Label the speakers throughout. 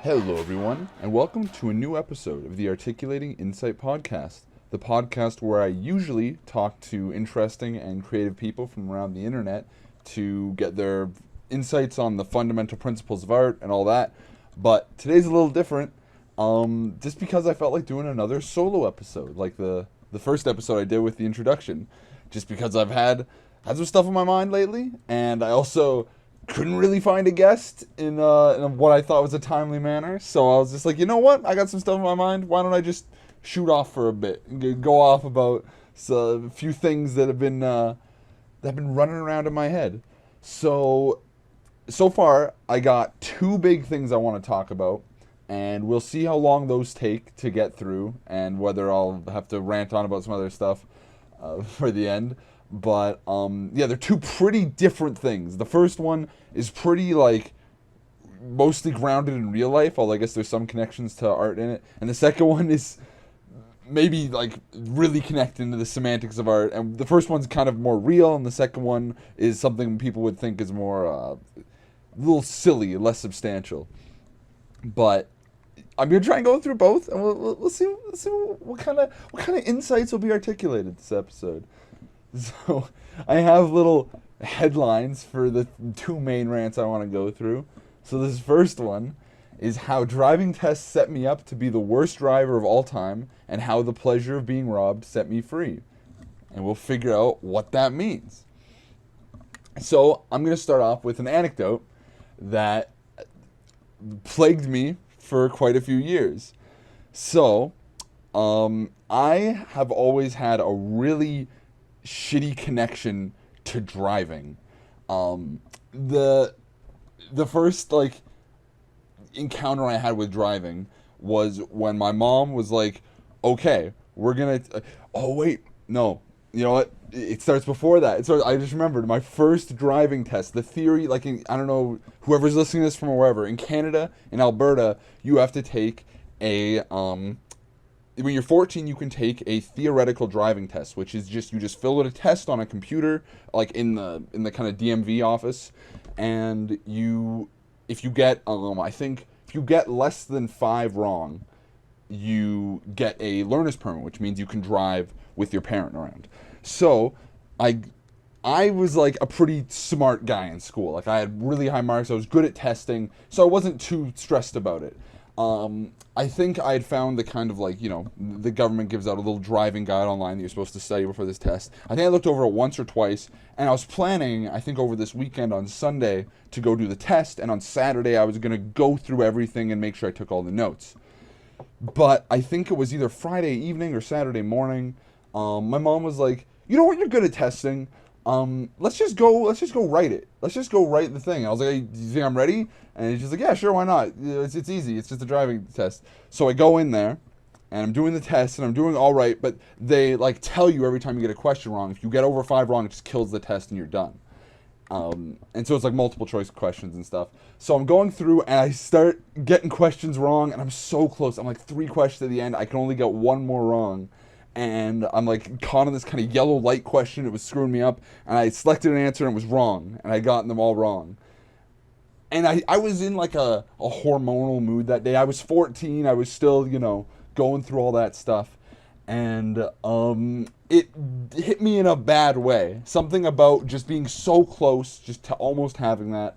Speaker 1: Hello, everyone, and welcome to a new episode of the Articulating Insight podcast, the podcast where I usually talk to interesting and creative people from around the internet to get their insights on the fundamental principles of art and all that. But today's a little different, just because I felt like doing another solo episode, like the first episode I did with the introduction, just because I've had some stuff on my mind lately, and I also couldn't really find a guest in what I thought was a timely manner. So I was just like, you know what? I got some stuff in my mind. Why don't I just shoot off for a bit and go off about a few things that have been running around in my head. So far, I got two big things I want to talk about, and we'll see how long those take to get through, and whether I'll have to rant on about some other stuff for the end. But yeah, they're two pretty different things. The first one is pretty mostly grounded in real life, although I guess there's some connections to art in it. And the second one is maybe really connected to the semantics of art. And the first one's kind of more real, and the second one is something people would think is more a little silly, less substantial. But I'm gonna try and go through both, and we'll see what kind of insights will be articulated this episode. So I have little headlines for the two main rants I want to go through. So this first one is how driving tests set me up to be the worst driver of all time, and how the pleasure of being robbed set me free. And we'll figure out what that means. So I'm going to start off with an anecdote that plagued me for quite a few years. So I have always had a really shitty connection to driving. The first encounter I had with driving was when my mom was like, "Okay, we're gonna." Oh wait, no, you know what? It starts before that. So I just remembered my first driving test. The theory, I don't know, whoever's listening to this from wherever in Canada, in Alberta, you have to take a when you're 14, you can take a theoretical driving test, which is you just fill out a test on a computer, like in the kind of DMV office, and if you get if you get less than 5 wrong, you get a learner's permit, which means you can drive with your parent around. So I was like a pretty smart guy in school. Like I had really high marks. I was good at testing, so I wasn't too stressed about it. I think I had found the kind of the government gives out a little driving guide online that you're supposed to study before this test. I think I looked over it once or twice, and I was planning, I think over this weekend on Sunday, to go do the test, and on Saturday I was going to go through everything and make sure I took all the notes. But I think it was either Friday evening or Saturday morning. My mom was like, "You know what, you're good at testing. Let's just go write it. Let's just go write the thing." And I was like, "Hey, do you think I'm ready?" And she's like, "Yeah, sure, why not? It's easy. It's just a driving test." So I go in there, and I'm doing the test, and I'm doing all right, but they tell you every time you get a question wrong. If you get over 5 wrong, it just kills the test and you're done. And so it's multiple choice questions and stuff. So I'm going through, and I start getting questions wrong, and I'm so close. I'm 3 questions at the end. I can only get 1 more wrong. And I'm caught on this kind of yellow light question. It was screwing me up, and I selected an answer and it was wrong, and I gotten them all wrong. And I was in a hormonal mood that day. I was 14. I was still going through all that stuff, and it hit me in a bad way. Something about just being so close, just to almost having that,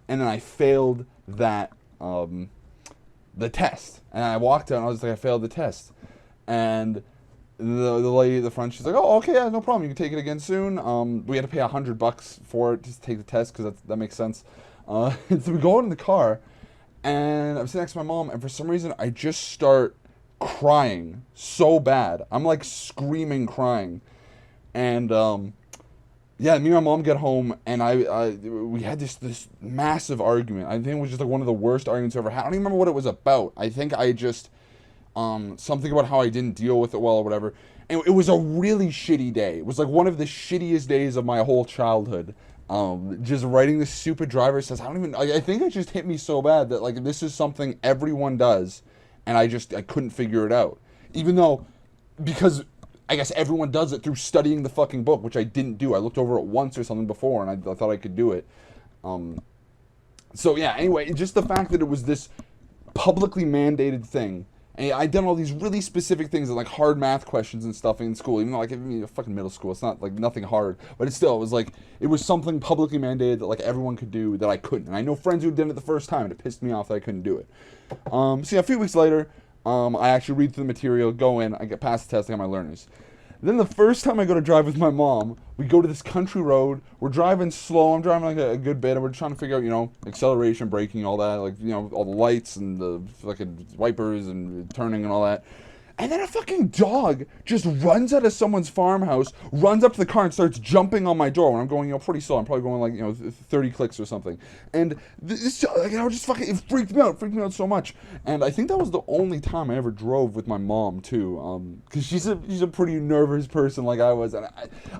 Speaker 1: and then I failed that the test. And I walked out and I was like, I failed the test, and the lady at the front, she's like, "Oh, okay, yeah, no problem. You can take it again soon." We had to pay $100 for it just to take the test because that makes sense. So we go in the car, and I'm sitting next to my mom, and for some reason I just start crying so bad. I'm screaming, crying, and yeah, me and my mom get home, and we had this massive argument. I think it was just one of the worst arguments I ever had. I don't even remember what it was about. I think I just something about how I didn't deal with it well or whatever. And it was a really shitty day. It was one of the shittiest days of my whole childhood. Just writing this stupid driver's test. I think it just hit me so bad that this is something everyone does, and I couldn't figure it out. Even though, because I guess everyone does it through studying the fucking book, which I didn't do. I looked over it once or something before, and I thought I could do it. So yeah, anyway, just the fact that it was this publicly mandated thing. And I done all these really specific things and like hard math questions and stuff in school, even though like fucking middle school, it's not like nothing hard, but it still, it was like, it was something publicly mandated that like everyone could do that I couldn't. And I know friends who did it the first time and it pissed me off that I couldn't do it. So yeah, a few weeks later, I actually read through the material, go in, I get past the test, I got my learners. Then the first time I go to drive with my mom, we go to this country road. We're driving slow. I'm driving like a good bit, and we're trying to figure out, you know, acceleration, braking, all that, like, you know, all the lights and the fucking wipers and turning and all that. And then a fucking dog just runs out of someone's farmhouse, runs up to the car and starts jumping on my door when I'm going, you know, pretty slow. I'm probably going like, you know, 30 clicks or something. And this, like, I was just fucking, it freaked me out so much. And I think that was the only time I ever drove with my mom too, because she's a pretty nervous person like I was, and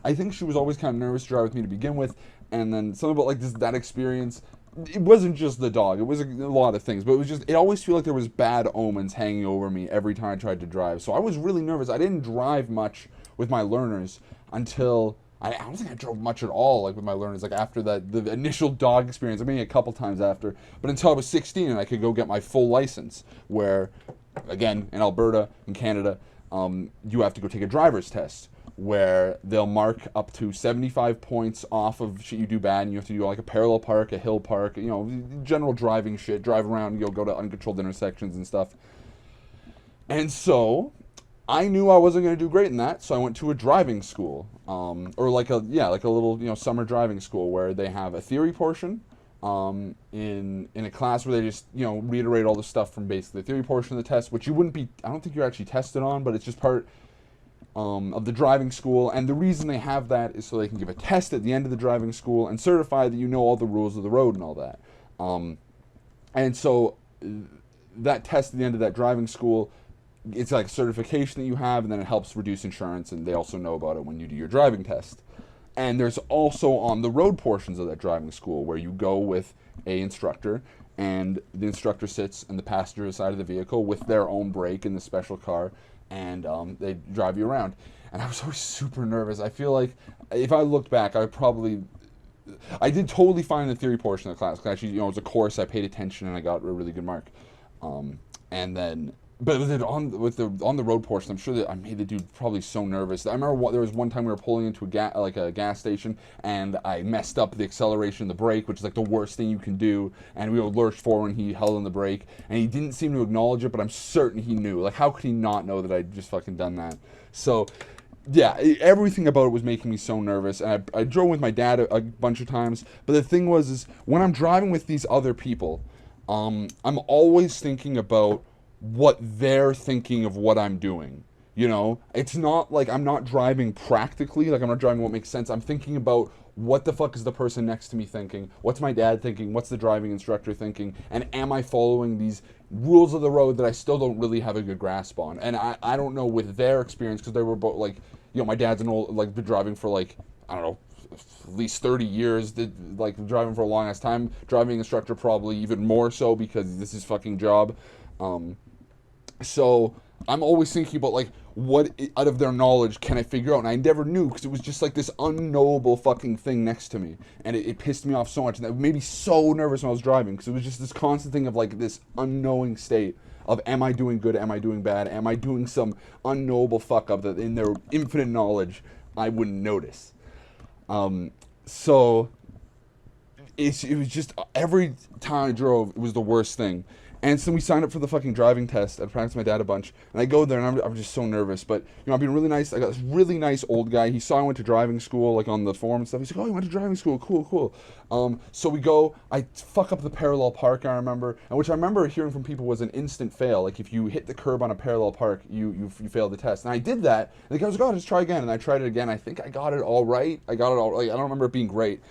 Speaker 1: I think she was always kind of nervous to drive with me to begin with. And then something about like that experience. It wasn't just the dog. It was a lot of things, but it always felt like there was bad omens hanging over me every time I tried to drive. So I was really nervous. I didn't drive much with my learners until, I don't think I drove much at all, like with my learners, like after the initial dog experience. I mean, a couple times after, but until I was 16 and I could go get my full license, where, again, in Alberta, in Canada, you have to go take a driver's test, where they'll mark up to 75 points off of shit you do bad, and you have to do like a parallel park, a hill park, you know, general driving shit, drive around, you'll go to uncontrolled intersections and stuff. And so, I knew I wasn't going to do great in that, so I went to a driving school, or like a little, you know, summer driving school, where they have a theory portion, in a class where they just, you know, reiterate all the stuff from basically the theory portion of the test, which you wouldn't be, I don't think you're actually tested on, but it's just part of the driving school. And the reason they have that is so they can give a test at the end of the driving school and certify that you know all the rules of the road and all that. And so that test at the end of that driving school, it's like a certification that you have, and then it helps reduce insurance, and they also know about it when you do your driving test. And there's also on the road portions of that driving school where you go with a instructor, and the instructor sits in the passenger side of the vehicle with their own brake in the special car, and they drive you around. And I was always super nervous. I feel like if I looked back, I did totally fine in the theory portion of the class. Actually, you know, it was a course, I paid attention, and I got a really good mark. And then, but on the road portion, I'm sure that I made the dude probably so nervous. I remember there was one time we were pulling into a gas station, and I messed up the acceleration of the brake, which is like the worst thing you can do. And we were lurched forward, and he held on the brake, and he didn't seem to acknowledge it, but I'm certain he knew. Like, how could he not know that I'd just fucking done that? So, yeah, everything about it was making me so nervous. And I drove with my dad a bunch of times, but the thing is when I'm driving with these other people, I'm always thinking about what they're thinking of what I'm doing. You know, it's not like I'm not driving practically, like I'm not driving what makes sense. I'm thinking about what the fuck is the person next to me thinking? What's my dad thinking? What's the driving instructor thinking? And am I following these rules of the road that I still don't really have a good grasp on? And I don't know with their experience, because they were both like, you know, my dad's been driving for like, I don't know, at least 30 years, like driving for a long ass time. Driving instructor probably even more so, because this is fucking job. So I'm always thinking about like, what out of their knowledge can I figure out? And I never knew, because it was just like this unknowable fucking thing next to me, and it pissed me off so much, and that made me so nervous when I was driving, because it was just this constant thing of like this unknowing state of, am I doing good, am I doing bad, am I doing some unknowable fuck up that in their infinite knowledge I wouldn't notice. So it was just, every time I drove, it was the worst thing. And so we signed up for the fucking driving test. I practiced with my dad a bunch. And I go there, and I'm just so nervous. But, you know, I've been really nice. I got this really nice old guy. He saw I went to driving school, like, on the forum and stuff. He's like, oh, you went to driving school. Cool. So we go. I fuck up the parallel park, I remember. And which I remember hearing from people was an instant fail. Like, if you hit the curb on a parallel park, you failed the test. And I did that. And the guy was like, oh, just try again. And I tried it again. I think I got it all right. I don't remember it being great.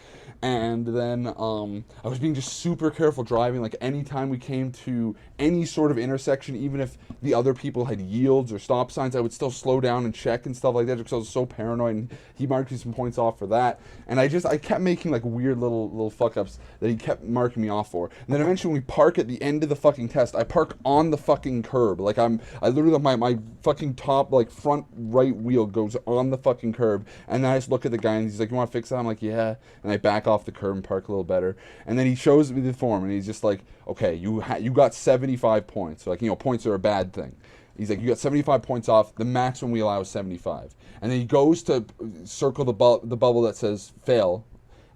Speaker 1: And then I was being just super careful driving. Like, anytime we came to any sort of intersection, even if the other people had yields or stop signs, I would still slow down and check and stuff like that, because I was so paranoid. And he marked me some points off for that. And I kept making like weird little fuck ups that he kept marking me off for. And then eventually, when we park at the end of the fucking test, I park on the fucking curb. Like, I literally, my fucking top, like, front right wheel goes on the fucking curb. And then I just look at the guy, and he's like, you want to fix that? I'm like, yeah. And I back off the curb and park a little better. And then he shows me the form, and he's just like, okay, you got 75 points. So, like, points are a bad thing. He's like, you got 75 points off. The maximum we allow is 75. And then he goes to circle the bubble that says fail.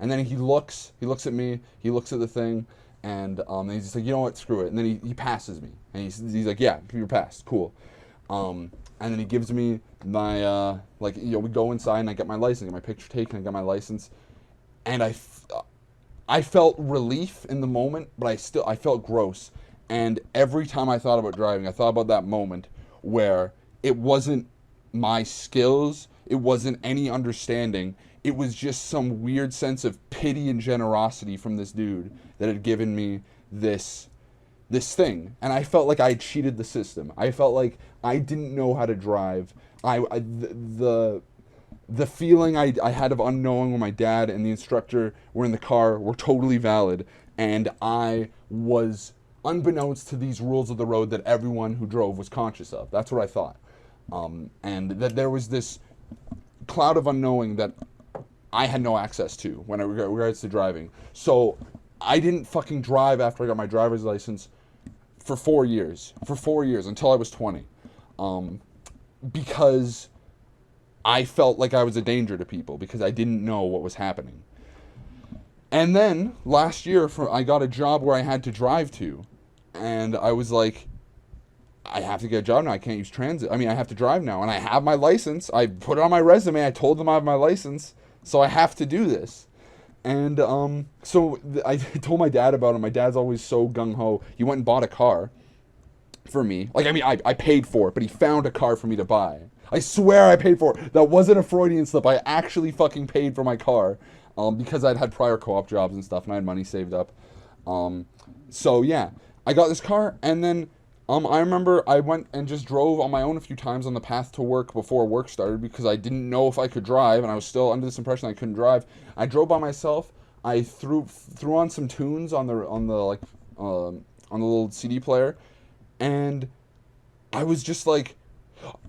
Speaker 1: And then he looks at me, he looks at the thing, and he's just like, you know what, screw it. And then he passes me. And he's like, yeah, you're passed, cool. And then he gives me my, we go inside, and I get my license, I get my picture taken, I get my license. And I felt relief in the moment, but I felt gross. And every time I thought about driving, I thought about that moment where it wasn't my skills, it wasn't any understanding, it was just some weird sense of pity and generosity from this dude that had given me this thing. And I felt like I had cheated the system. I felt like I didn't know how to drive. The feeling I had of unknowing when my dad and the instructor were in the car were totally valid, and I was unbeknownst to these rules of the road that everyone who drove was conscious of. That's what I thought. And that there was this cloud of unknowing that I had no access to when it regards to driving. So I didn't fucking drive after I got my driver's license for 4 years. For 4 years, until I was 20. Because I felt like I was a danger to people, because I didn't know what was happening. And then, last year, I got a job where I had to drive to. And I was like, I have to get a job now. I can't use transit. I have to drive now. And I have my license. I put it on my resume. I told them I have my license. So I have to do this. And I told my dad about it. My dad's always so gung-ho. He went and bought a car for me. I paid for it, but he found a car for me to buy. I swear I paid for it. That wasn't a Freudian slip. I actually fucking paid for my car because I'd had prior co-op jobs and stuff, and I had money saved up. So, yeah. I got this car, and then I remember I went and just drove on my own a few times on the path to work before work started, because I didn't know if I could drive, and I was still under this impression I couldn't drive. I drove by myself. I threw on some tunes on the little CD player, and I was just like,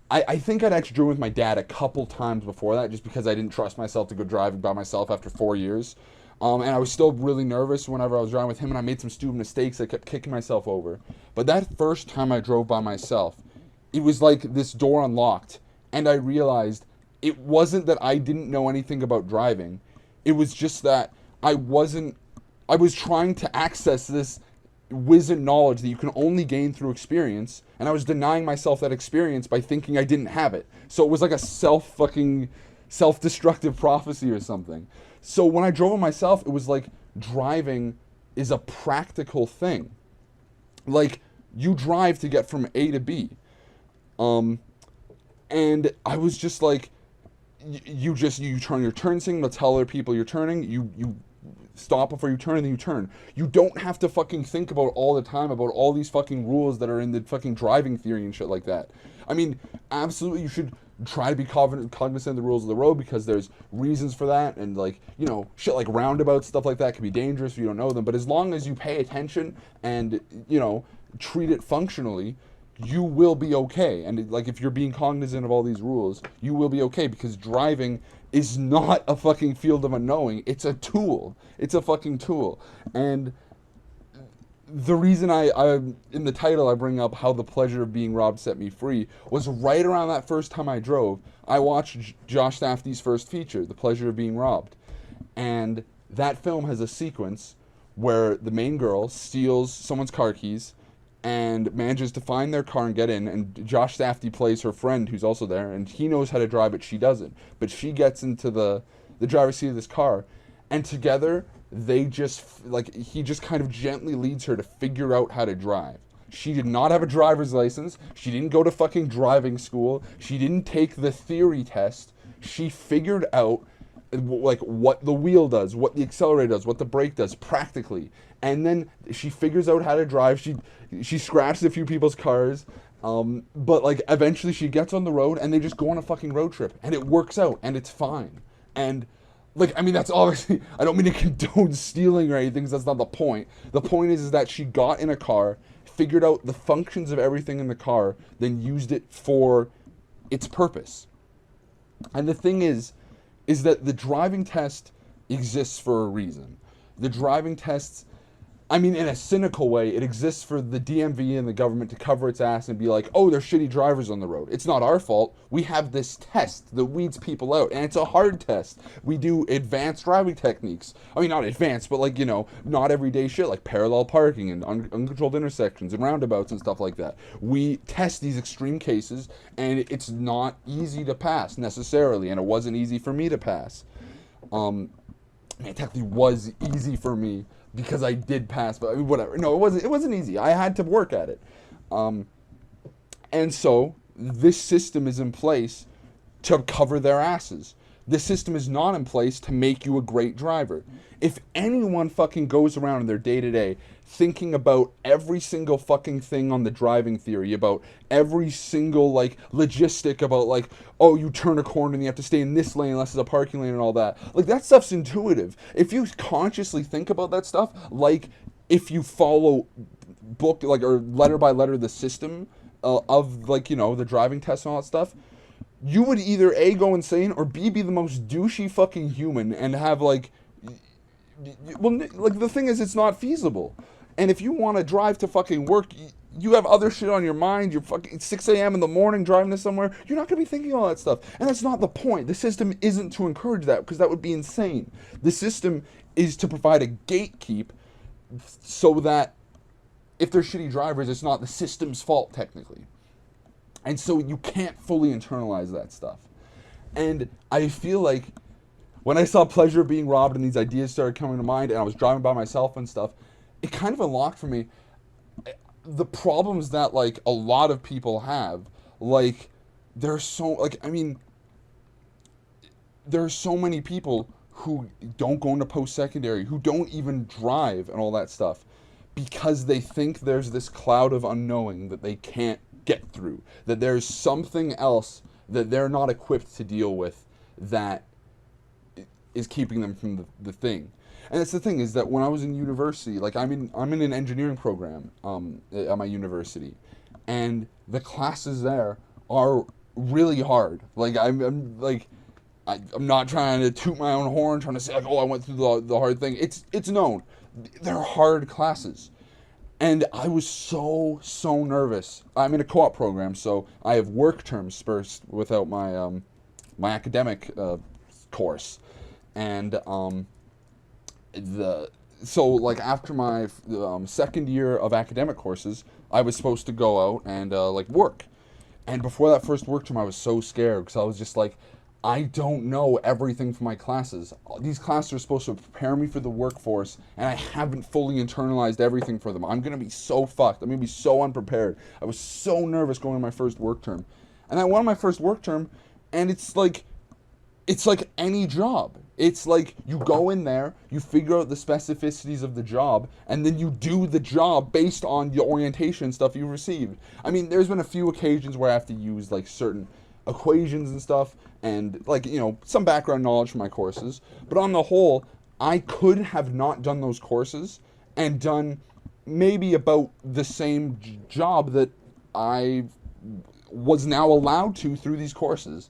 Speaker 1: I think I'd actually driven with my dad a couple times before that, just because I didn't trust myself to go driving by myself after 4 years. And I was still really nervous whenever I was driving with him, and I made some stupid mistakes. I kept kicking myself over. But that first time I drove by myself, it was like this door unlocked, and I realized it wasn't that I didn't know anything about driving. It was just that I was trying to access this wisdom knowledge that you can only gain through experience, and I was denying myself that experience by thinking I didn't have it. So it was like a self-destructive prophecy or something. So when I drove it myself, it was like driving is a practical thing. Like, you drive to get from A to B. And I was just like, you turn your turn signal to tell other people you're turning, you stop before you turn, and then you turn. You don't have to fucking think about all the time about all these fucking rules that are in the fucking driving theory and shit like that. Absolutely, you should try to be cognizant of the rules of the road, because there's reasons for that, and shit like roundabouts, stuff like that can be dangerous if you don't know them. But as long as you pay attention and treat it functionally, you will be okay. And if you're being cognizant of all these rules, you will be okay, because driving is not a fucking field of unknowing. It's a tool. It's a fucking tool. And the reason I in the title I bring up how the pleasure of being robbed set me free was right around that first time I drove. I watched Josh Safdie's first feature, The Pleasure of Being Robbed. And that film has a sequence where the main girl steals someone's car keys and manages to find their car and get in, and Josh Safdie plays her friend who's also there, and he knows how to drive, but she doesn't. But she gets into the driver's seat of this car, and together he just kind of gently leads her to figure out how to drive. She did not have a driver's license. She didn't go to fucking driving school. She didn't take the theory test. She figured out what the wheel does, what the accelerator does, what the brake does practically. And then she figures out how to drive. She scratches a few people's cars. But eventually she gets on the road, and they just go on a fucking road trip, and it works out, and it's fine. And that's obviously, I don't mean to condone stealing or anything, because that's not the point. The point is that she got in a car, figured out the functions of everything in the car, then used it for its purpose. And the thing is that the driving test exists for a reason. The driving tests, I mean, in a cynical way, it exists for the DMV and the government to cover its ass and be like, oh, there's shitty drivers on the road. It's not our fault. We have this test that weeds people out, and it's a hard test. We do advanced driving techniques. I mean, not advanced, but like, not everyday shit, like parallel parking and uncontrolled intersections and roundabouts and stuff like that. We test these extreme cases, and it's not easy to pass necessarily, and it wasn't easy for me to pass. It technically was easy for me because I did pass, but I mean, whatever. No, it wasn't easy. I had to work at it. And so this system is in place to cover their asses. This system is not in place to make you a great driver. If anyone fucking goes around in their day-to-day thinking about every single fucking thing on the driving theory, about every single, like, logistic about, like, oh, you turn a corner and you have to stay in this lane unless it's a parking lane and all that. Like, that stuff's intuitive. If you consciously think about that stuff, like, if you follow book, like, or letter by letter the system of, like, the driving test and all that stuff, you would either A, go insane, or B, be the most douchey fucking human and have, like, well, like, the thing is, it's not feasible. And if you want to drive to fucking work, you have other shit on your mind. You're fucking 6 a.m. in the morning driving to somewhere. You're not going to be thinking all that stuff. And that's not the point. The system isn't to encourage that, because that would be insane. The system is to provide a gatekeep so that if they're shitty drivers, it's not the system's fault, technically. And so you can't fully internalize that stuff. And I feel like when I saw pleasure of being robbed and these ideas started coming to mind, and I was driving by myself and stuff, it kind of unlocked for me the problems that, like, a lot of people have. Like, there's so many people who don't go into post-secondary, who don't even drive and all that stuff, because they think there's this cloud of unknowing that they can't get through, that there's something else that they're not equipped to deal with that is keeping them from the thing. And that's the thing, is that when I was in university, like, I'm in an engineering program at my university, and the classes there are really hard. Like, I'm not trying to toot my own horn, trying to say, like, oh, I went through the hard thing. It's known. They're hard classes. And I was so nervous. I'm in a co-op program, so I have work terms spaced without my my academic course. And so, like, after my second year of academic courses, I was supposed to go out and like, work. And before that first work term, I was so scared, because I was just like, I don't know everything for my classes. These classes are supposed to prepare me for the workforce, and I haven't fully internalized everything for them. I'm going to be so fucked. I'm going to be so unprepared. I was so nervous going to my first work term. And I won my first work term, and it's like any job. It's like, you go in there, you figure out the specificities of the job, and then you do the job based on the orientation stuff you received. I mean, there's been a few occasions where I have to use, like, certain equations and stuff, and, like, some background knowledge from my courses. But on the whole, I could have not done those courses and done maybe about the same job that I was now allowed to through these courses.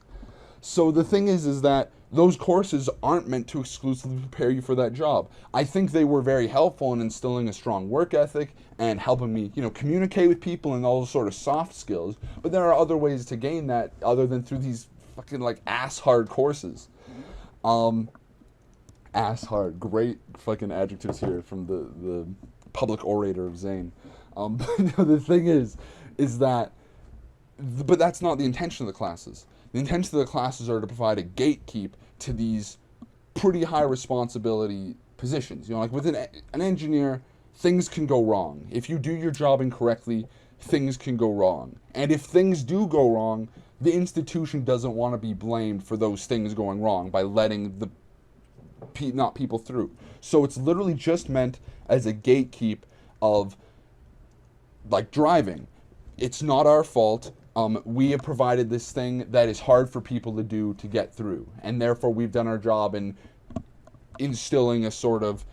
Speaker 1: So the thing is that those courses aren't meant to exclusively prepare you for that job. I think they were very helpful in instilling a strong work ethic and helping me, communicate with people and all those sort of soft skills. But there are other ways to gain that other than through these fucking, like, ass-hard courses. Ass-hard. Great fucking adjectives here from the public orator of Zane. But the thing is that, but that's not the intention of the classes. The intention of the classes are to provide a gatekeep to these pretty high responsibility positions. Like, with an engineer, things can go wrong. If you do your job incorrectly, things can go wrong. And if things do go wrong, the institution doesn't want to be blamed for those things going wrong by letting the not people through. So it's literally just meant as a gatekeep of, like, driving. It's not our fault. We have provided this thing that is hard for people to do to get through, and therefore we've done our job in instilling a sort of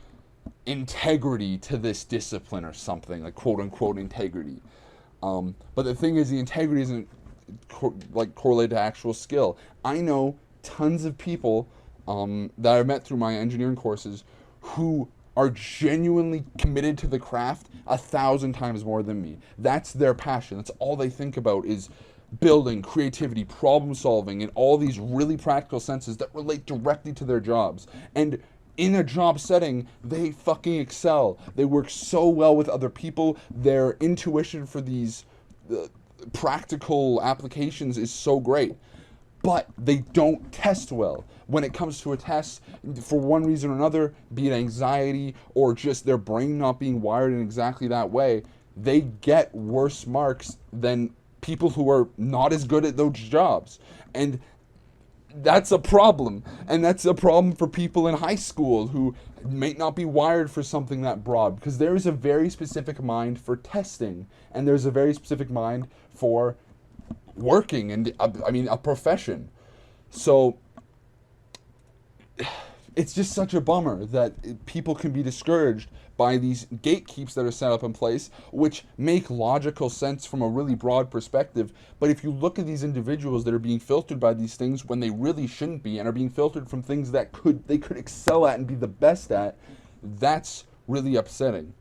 Speaker 1: integrity to this discipline or something, like, quote-unquote integrity. But the thing is, the integrity isn't correlated to actual skill. I know tons of people that I met through my engineering courses who are genuinely committed to the craft 1,000 times more than me. That's their passion. That's all they think about is building, creativity, problem solving, and all these really practical senses that relate directly to their jobs. And in a job setting, they fucking excel. They work so well with other people. Their intuition for these practical applications is so great. But they don't test well. When it comes to a test, for one reason or another, be it anxiety or just their brain not being wired in exactly that way, they get worse marks than people who are not as good at those jobs. And that's a problem. And that's a problem for people in high school who may not be wired for something that broad, because there is a very specific mind for testing, and there's a very specific mind for working and a profession. So it's just such a bummer that people can be discouraged by these gatekeeps that are set up in place, which make logical sense from a really broad perspective. But if you look at these individuals that are being filtered by these things when they really shouldn't be, and are being filtered from things that they could excel at and be the best at, that's really upsetting.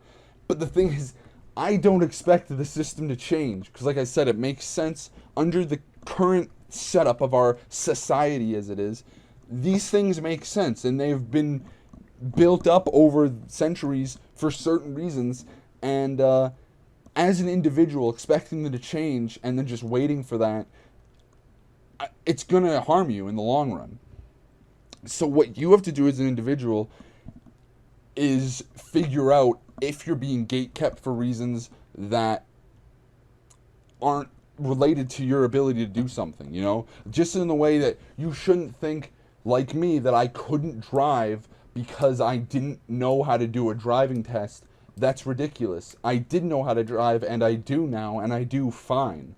Speaker 1: But the thing is, I don't expect the system to change, because like I said, it makes sense under the current setup of our society as it is. These things make sense, and they've been built up over centuries for certain reasons, and as an individual expecting them to change and then just waiting for that, it's going to harm you in the long run. So what you have to do as an individual is figure out if you're being gatekept for reasons that aren't related to your ability to do something, you know? Just in the way that you shouldn't think, like me, that I couldn't drive because I didn't know how to do a driving test. That's ridiculous. I did know how to drive, and I do now, and I do fine.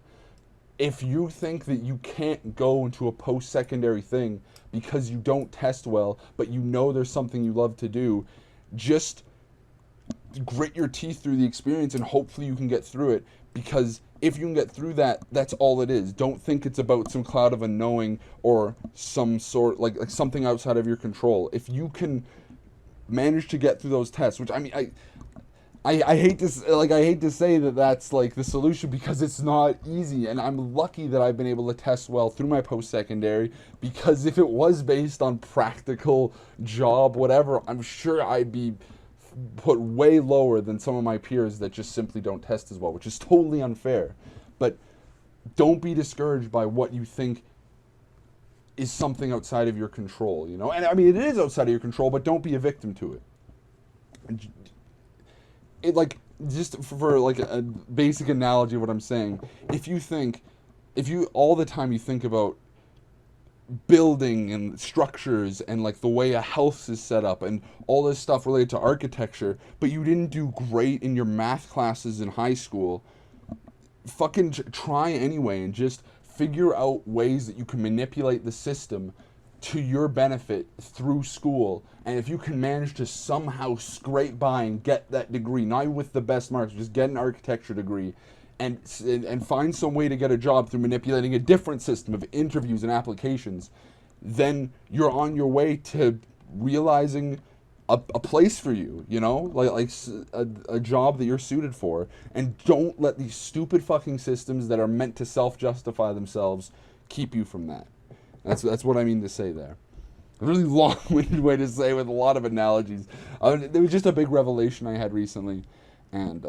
Speaker 1: If you think that you can't go into a post-secondary thing because you don't test well, but you know there's something you love to do, just grit your teeth through the experience and hopefully you can get through it, because if you can get through that, that's all it is. Don't think it's about some cloud of unknowing or some sort, like something outside of your control. If you can manage to get through those tests, which I hate to say that that's like the solution, because it's not easy, and I'm lucky that I've been able to test well through my post-secondary, because if it was based on practical job whatever, I'm sure I'd be put way lower than some of my peers that just simply don't test as well, which is totally unfair. But don't be discouraged by what you think is something outside of your control, you know? And I mean, it is outside of your control, but don't be a victim to it. It, like, just for like a basic analogy of what I'm saying, if you all the time you think about building and structures and like the way a house is set up and all this stuff related to architecture, but you didn't do great in your math classes in high school, fucking try anyway and just figure out ways that you can manipulate the system to your benefit through school. And if you can manage to somehow scrape by and get that degree, not with the best marks, just get an architecture degree, and find some way to get a job through manipulating a different system of interviews and applications, then you're on your way to realizing a place for you, you know, like a job that you're suited for. And don't let these stupid fucking systems that are meant to self-justify themselves keep you from that. That's what I mean to say there. A really long-winded way to say with a lot of analogies. There was just a big revelation I had recently, and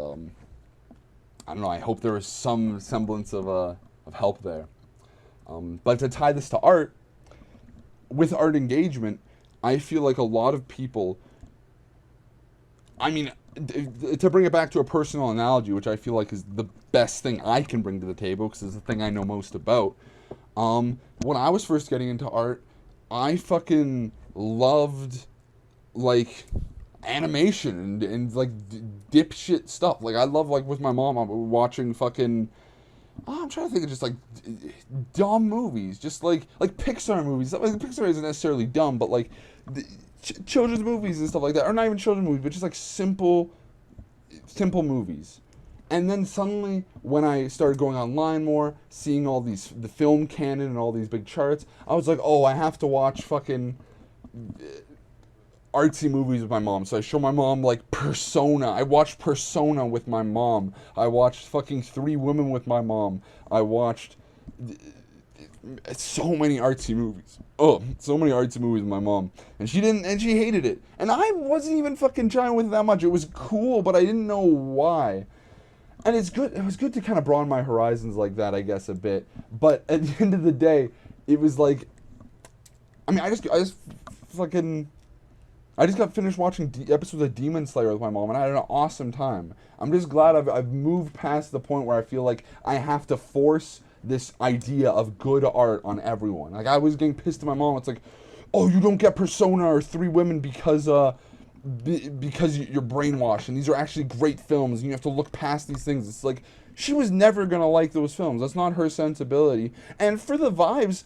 Speaker 1: I don't know, I hope there was some semblance of help there. But to tie this to art, with art engagement, I feel like a lot of people, I mean, to bring it back to a personal analogy, which I feel like is the best thing I can bring to the table, because it's the thing I know most about. When I was first getting into art, I fucking loved, like, animation and like dipshit stuff. Like, I love, like, with my mom, I'm watching fucking, I'm trying to think of just like dumb movies, just like Pixar movies. Like, Pixar isn't necessarily dumb, but like children's movies and stuff like that, or not even children's movies, but just like simple movies. And then suddenly, when I started going online more, seeing all the film canon and all these big charts, I was like, oh, I have to watch fucking artsy movies with my mom. So I show my mom like Persona. I watched Persona with my mom. I watched fucking Three Women with my mom. I watched so many artsy movies. Oh, so many artsy movies with my mom. And she hated it. And I wasn't even fucking trying with it that much. It was cool, but I didn't know why. And it's good. It was good to kind of broaden my horizons like that, I guess, a bit. But at the end of the day, it was like, I mean, I just got finished watching episodes of Demon Slayer with my mom, and I had an awesome time. I'm just glad I've moved past the point where I feel like I have to force this idea of good art on everyone. Like, I was getting pissed at my mom. It's like, oh, you don't get Persona or Three Women because you're brainwashed, and these are actually great films, and you have to look past these things. It's like, she was never gonna like those films. That's not her sensibility. And for the vibes,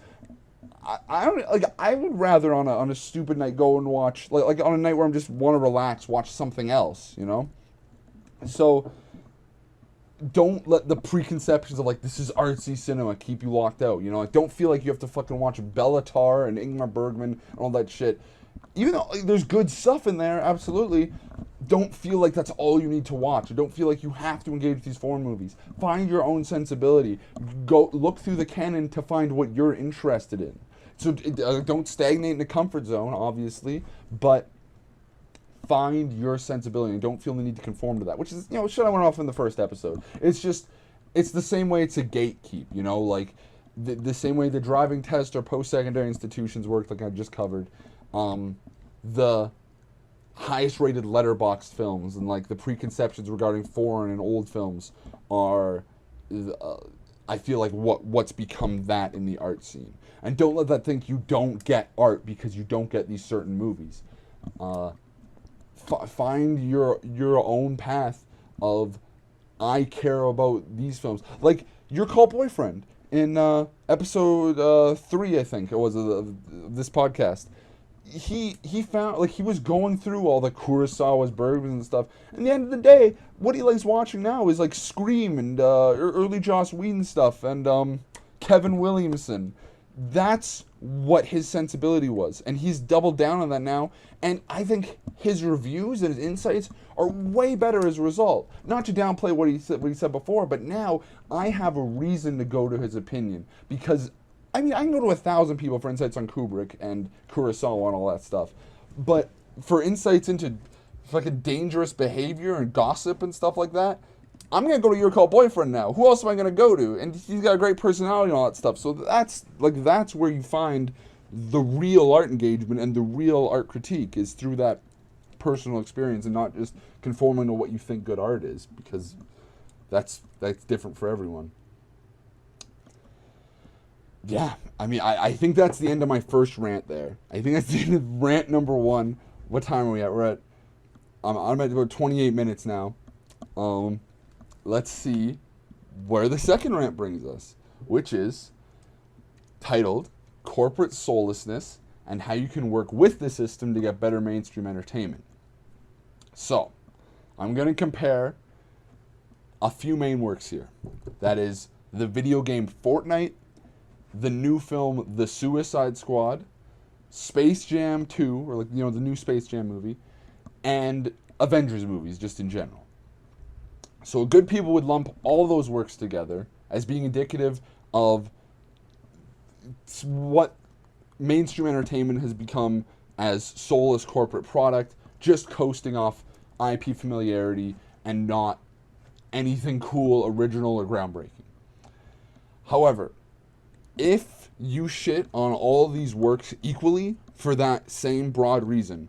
Speaker 1: I don't like. I would rather on a stupid night go and watch like on a night where I'm just want to relax, watch something else, you know. So don't let the preconceptions of like this is artsy cinema keep you locked out. You know, like don't feel like you have to fucking watch Bellatar and Ingmar Bergman and all that shit. Even though like, there's good stuff in there, absolutely. Don't feel like that's all you need to watch. Don't feel like you have to engage with these foreign movies. Find your own sensibility. Go look through the canon to find what you're interested in. So don't stagnate in the comfort zone, obviously, but find your sensibility and don't feel the need to conform to that. Which is, you know, shit I went off in the first episode. It's just, it's the same way it's a gatekeep, you know, like the same way the driving test or post-secondary institutions work, like I just covered. The highest rated letterboxd films and like the preconceptions regarding foreign and old films are, I feel like what's become that in the art scene. And don't let that think you don't get art because you don't get these certain movies. Find your own path of, I care about these films. Like Your Cult Boyfriend in episode 3, I think it was, of this podcast. He found, like, he was going through all the Kurosawa's, Bergmans and stuff. And at the end of the day, what he likes watching now is like Scream and early Joss Whedon stuff and Kevin Williamson. That's what his sensibility was, and he's doubled down on that now. And I think his reviews and his insights are way better as a result. Not to downplay what he said before, but now I have a reason to go to his opinion because. I mean, I can go to 1,000 people for insights on Kubrick and Kurosawa and all that stuff. But for insights into fucking dangerous behavior and gossip and stuff like that, I'm going to go to Your Cult Boyfriend now. Who else am I going to go to? And he's got a great personality and all that stuff. So that's where you find the real art engagement and the real art critique is through that personal experience and not just conforming to what you think good art is, because that's different for everyone. Yeah, I mean, I think that's the end of my first rant there. I think that's the end of rant number 1. What time are we at? We're at, I'm at about 28 minutes now. Let's see where the second rant brings us, which is titled Corporate Soullessness and How You Can Work with the System to Get Better Mainstream Entertainment. So, I'm going to compare a few main works here. That is the video game Fortnite, the new film The Suicide Squad, Space Jam 2, or like, you know, the new Space Jam movie, and Avengers movies just in general. So good people would lump all those works together as being indicative of what mainstream entertainment has become as soulless corporate product, just coasting off IP familiarity and not anything cool, original, or groundbreaking. However, if you shit on all these works equally for that same broad reason,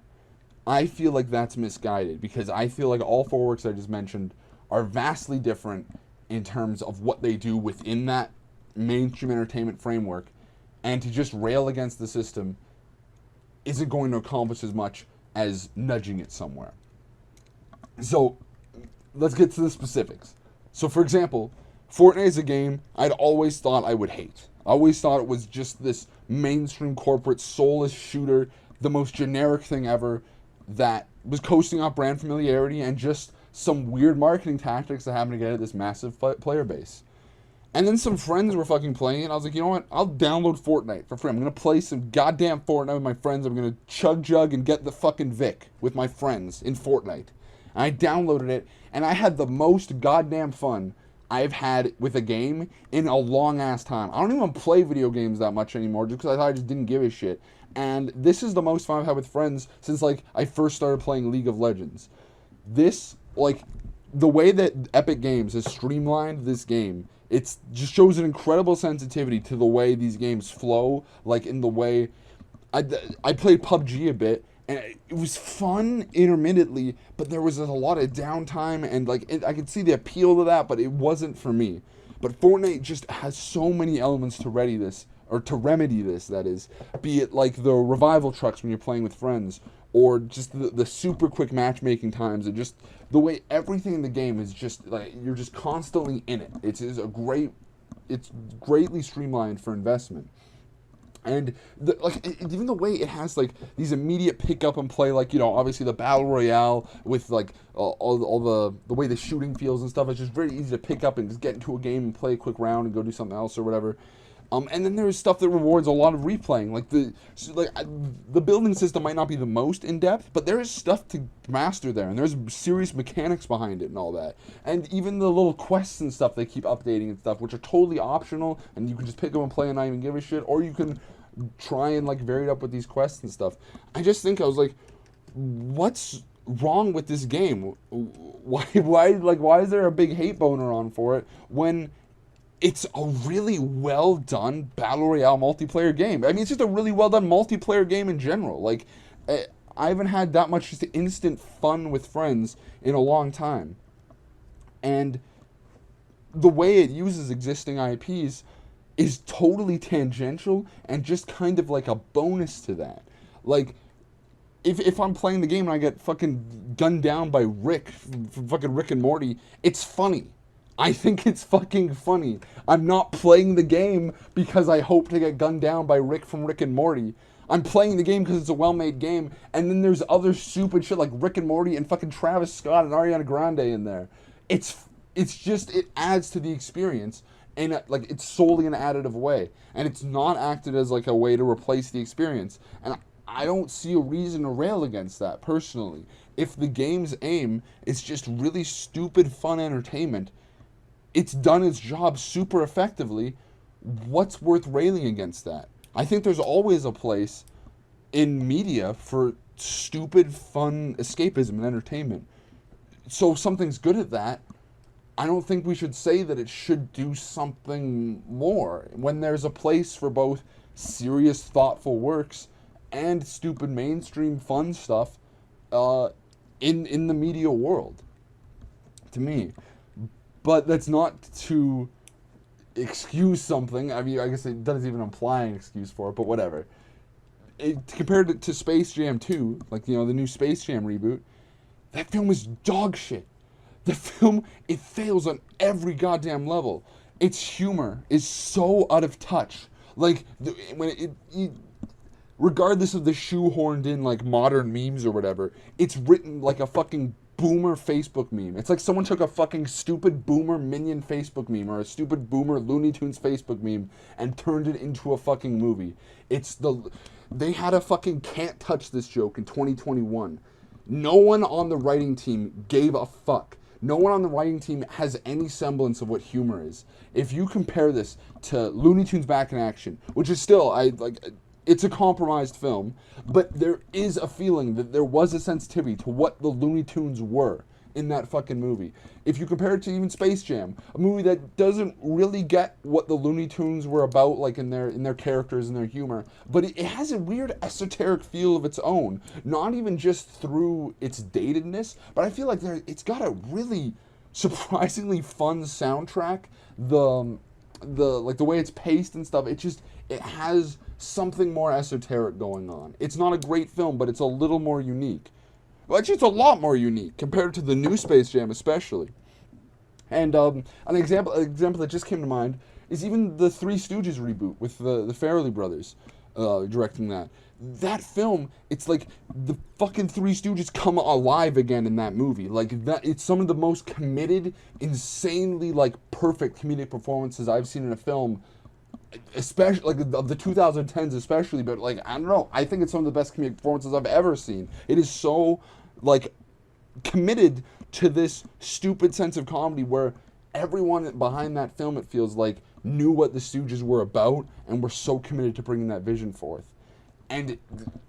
Speaker 1: I feel like that's misguided, because I feel like all 4 works I just mentioned are vastly different in terms of what they do within that mainstream entertainment framework, and to just rail against the system isn't going to accomplish as much as nudging it somewhere. So, let's get to the specifics. So, for example, Fortnite is a game I'd always thought I would hate. I always thought it was just this mainstream corporate soulless shooter, the most generic thing ever that was coasting off brand familiarity and just some weird marketing tactics that happened to get at this massive player base. And then some friends were fucking playing it, and I was like, you know what? I'll download Fortnite for free. I'm gonna play some goddamn Fortnite with my friends. I'm gonna chug jug and get the fucking Vic with my friends in Fortnite. And I downloaded it, and I had the most goddamn fun I've had with a game in a long ass time. I don't even play video games that much anymore, just because I thought I just didn't give a shit. And this is the most fun I've had with friends since like I first started playing League of Legends. This, like, the way that Epic Games has streamlined this game, it just shows an incredible sensitivity to the way these games flow. Like, in the way I played PUBG a bit, and it was fun intermittently, but there was a lot of downtime, and like I could see the appeal to that, but it wasn't for me. But Fortnite just has so many elements to remedy this, that is, be it like the revival trucks when you're playing with friends, or just the super quick matchmaking times, and just the way everything in the game is just like you're just constantly in it. It's greatly streamlined for investment. And even the way it has like these immediate pick up and play, like, you know, obviously the battle royale with like all the way the shooting feels and stuff. It's just very easy to pick up and just get into a game and play a quick round and go do something else or whatever. And then there's stuff that rewards a lot of replaying, like the building system might not be the most in depth, but there is stuff to master there, and there's serious mechanics behind it and all that. And even the little quests and stuff they keep updating and stuff, which are totally optional, and you can just pick them and play and not even give a shit, or you can try and like vary it up with these quests and stuff. I was like, what's wrong with this game? Why is there a big hate boner on for it when it's a really well done battle royale multiplayer game? I mean, it's just a really well done multiplayer game in general. Like, I haven't had that much just instant fun with friends in a long time. And the way it uses existing IPs is totally tangential and just kind of like a bonus to that. Like, if I'm playing the game and I get fucking gunned down by Rick from fucking Rick and Morty, it's funny. I think it's fucking funny. I'm not playing the game because I hope to get gunned down by Rick from Rick and Morty. I'm playing the game because it's a well-made game, and then there's other stupid shit like Rick and Morty and fucking Travis Scott and Ariana Grande in there. It's just, it adds to the experience, and like it's solely an additive way, and it's not acted as like a way to replace the experience. And I don't see a reason to rail against that personally. If the game's aim is just really stupid fun entertainment, it's done its job super effectively. What's worth railing against that? I think there's always a place in media for stupid fun escapism and entertainment. So if something's good at that, I don't think we should say that it should do something more when there's a place for both serious, thoughtful works and stupid mainstream fun stuff in the media world, to me. But that's not to excuse something. I mean, I guess it doesn't even imply an excuse for it, but whatever. Compared to Space Jam 2, like, you know, the new Space Jam reboot, that film is dog shit. The film, it fails on every goddamn level. Its humor is so out of touch. Like, regardless of the shoehorned in, like, modern memes or whatever, it's written like a fucking boomer Facebook meme. It's like someone took a fucking stupid boomer Minion Facebook meme or a stupid boomer Looney Tunes Facebook meme and turned it into a fucking movie. They had a fucking can't touch this joke in 2021. No one on the writing team gave a fuck. No one on the writing team has any semblance of what humor is. If you compare this to Looney Tunes Back in Action, which is still, it's a compromised film, but there is a feeling that there was a sensitivity to what the Looney Tunes were in that fucking movie. If you compare it to even Space Jam, a movie that doesn't really get what the Looney Tunes were about, like in their characters and their humor, but it has a weird esoteric feel of its own, not even just through its datedness, but I feel like it's got a really surprisingly fun soundtrack. The way it's paced and stuff, it has something more esoteric going on. It's not a great film, but it's a little more unique. Well, actually, it's a lot more unique compared to the new Space Jam, especially. And an example that just came to mind is even the Three Stooges reboot with the Farrelly brothers. directing that. That film, it's like the fucking Three Stooges come alive again in that movie. Like that, it's some of the most committed, insanely like perfect comedic performances I've seen in a film, especially like of the 2010s, especially. But like I don't know, I think it's some of the best comedic performances I've ever seen. It is so like committed to this stupid sense of comedy where everyone behind that film, it feels like, knew what the Stooges were about and were so committed to bringing that vision forth. And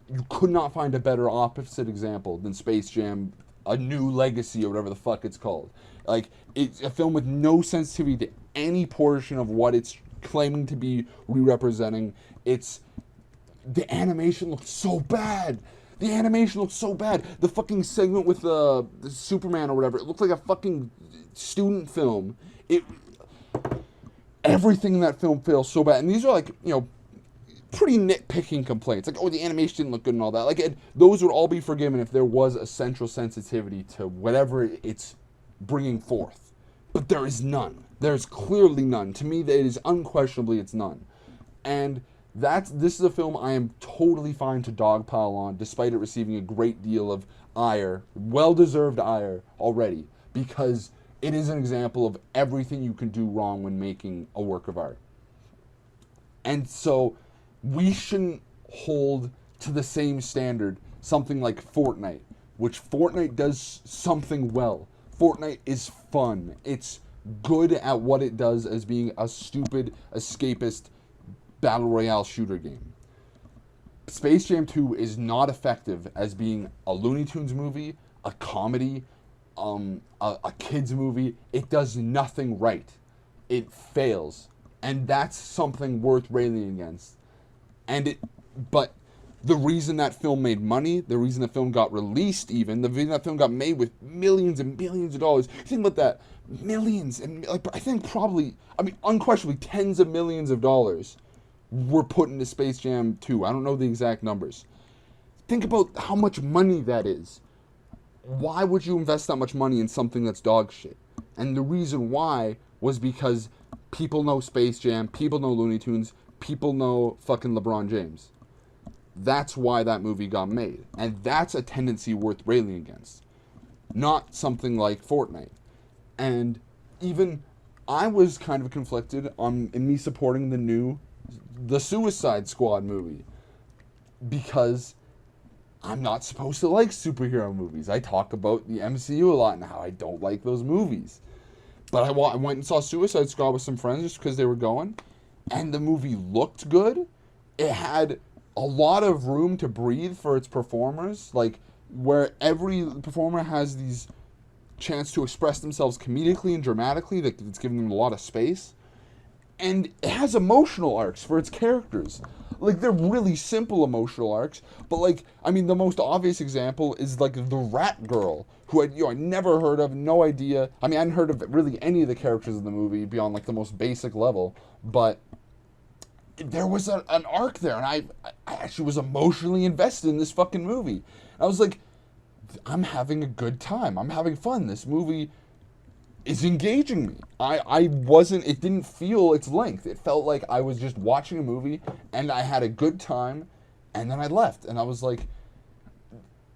Speaker 1: you could not find a better opposite example than Space Jam, A New Legacy, or whatever the fuck it's called. Like, it's a film with no sensitivity to any portion of what it's claiming to be re-representing. The animation looks so bad. The animation looks so bad. The fucking segment with the Superman or whatever, it looked like a fucking student film. Everything in that film feels so bad. And these are like, pretty nitpicking complaints. Like, oh, the animation didn't look good and all that. Like, those would all be forgiven if there was a central sensitivity to whatever it's bringing forth. But there is none. There's clearly none. To me, it is unquestionably, it's none. And this is a film I am totally fine to dogpile on, despite it receiving a great deal of ire, well-deserved ire already, because it is an example of everything you can do wrong when making a work of art. And so we shouldn't hold to the same standard something like Fortnite, which Fortnite does something well. Fortnite is fun. It's good at what it does as being a stupid, escapist, battle royale shooter game. Space Jam 2 is not effective as being a Looney Tunes movie, a comedy, a kids movie. It does nothing right. It fails. And that's something worth railing against. But the reason that film made money, the reason the film got released even, the reason that film got made with millions and millions of dollars, think about that, millions, and like, I think probably, unquestionably tens of millions of dollars were put into Space Jam 2. I don't know the exact numbers. Think about how much money that is. Why would you invest that much money in something that's dog shit? And the reason why was because people know Space Jam, people know Looney Tunes, people know fucking LeBron James. That's why that movie got made. And that's a tendency worth railing against. Not something like Fortnite. And even I was kind of conflicted in me supporting the Suicide Squad movie. Because I'm not supposed to like superhero movies. I talk about the MCU a lot and how I don't like those movies. But I went and saw Suicide Squad with some friends just because they were going. And the movie looked good. It had a lot of room to breathe for its performers. Like, where every performer has these chance to express themselves comedically and dramatically. It's giving them a lot of space. And it has emotional arcs for its characters. Like, they're really simple emotional arcs. But, like, the most obvious example is, like, the Rat Girl, who I never heard of, no idea. I hadn't heard of really any of the characters in the movie beyond, like, the most basic level. But there was an arc there, and I actually was emotionally invested in this fucking movie. I was like, I'm having a good time. I'm having fun. This movie is engaging me. It didn't feel its length. It felt like I was just watching a movie, and I had a good time, and then I left. And I was like,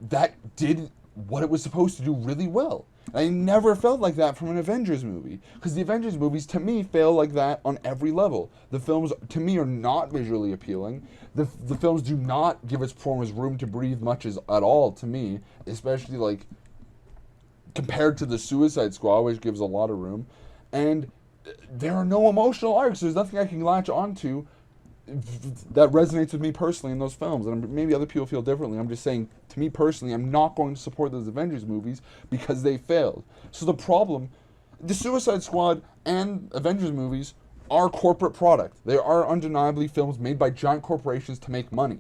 Speaker 1: that did what it was supposed to do really well. I never felt like that from an Avengers movie. Because the Avengers movies, to me, fail like that on every level. The films, to me, are not visually appealing. The films do not give its performers room to breathe much at all, to me. Especially, like, compared to the Suicide Squad, which gives a lot of room. And there are no emotional arcs. There's nothing I can latch onto that resonates with me personally in those films. And maybe other people feel differently. I'm just saying, to me personally, I'm not going to support those Avengers movies because they failed. So the Suicide Squad and Avengers movies are corporate product. They are undeniably films made by giant corporations to make money.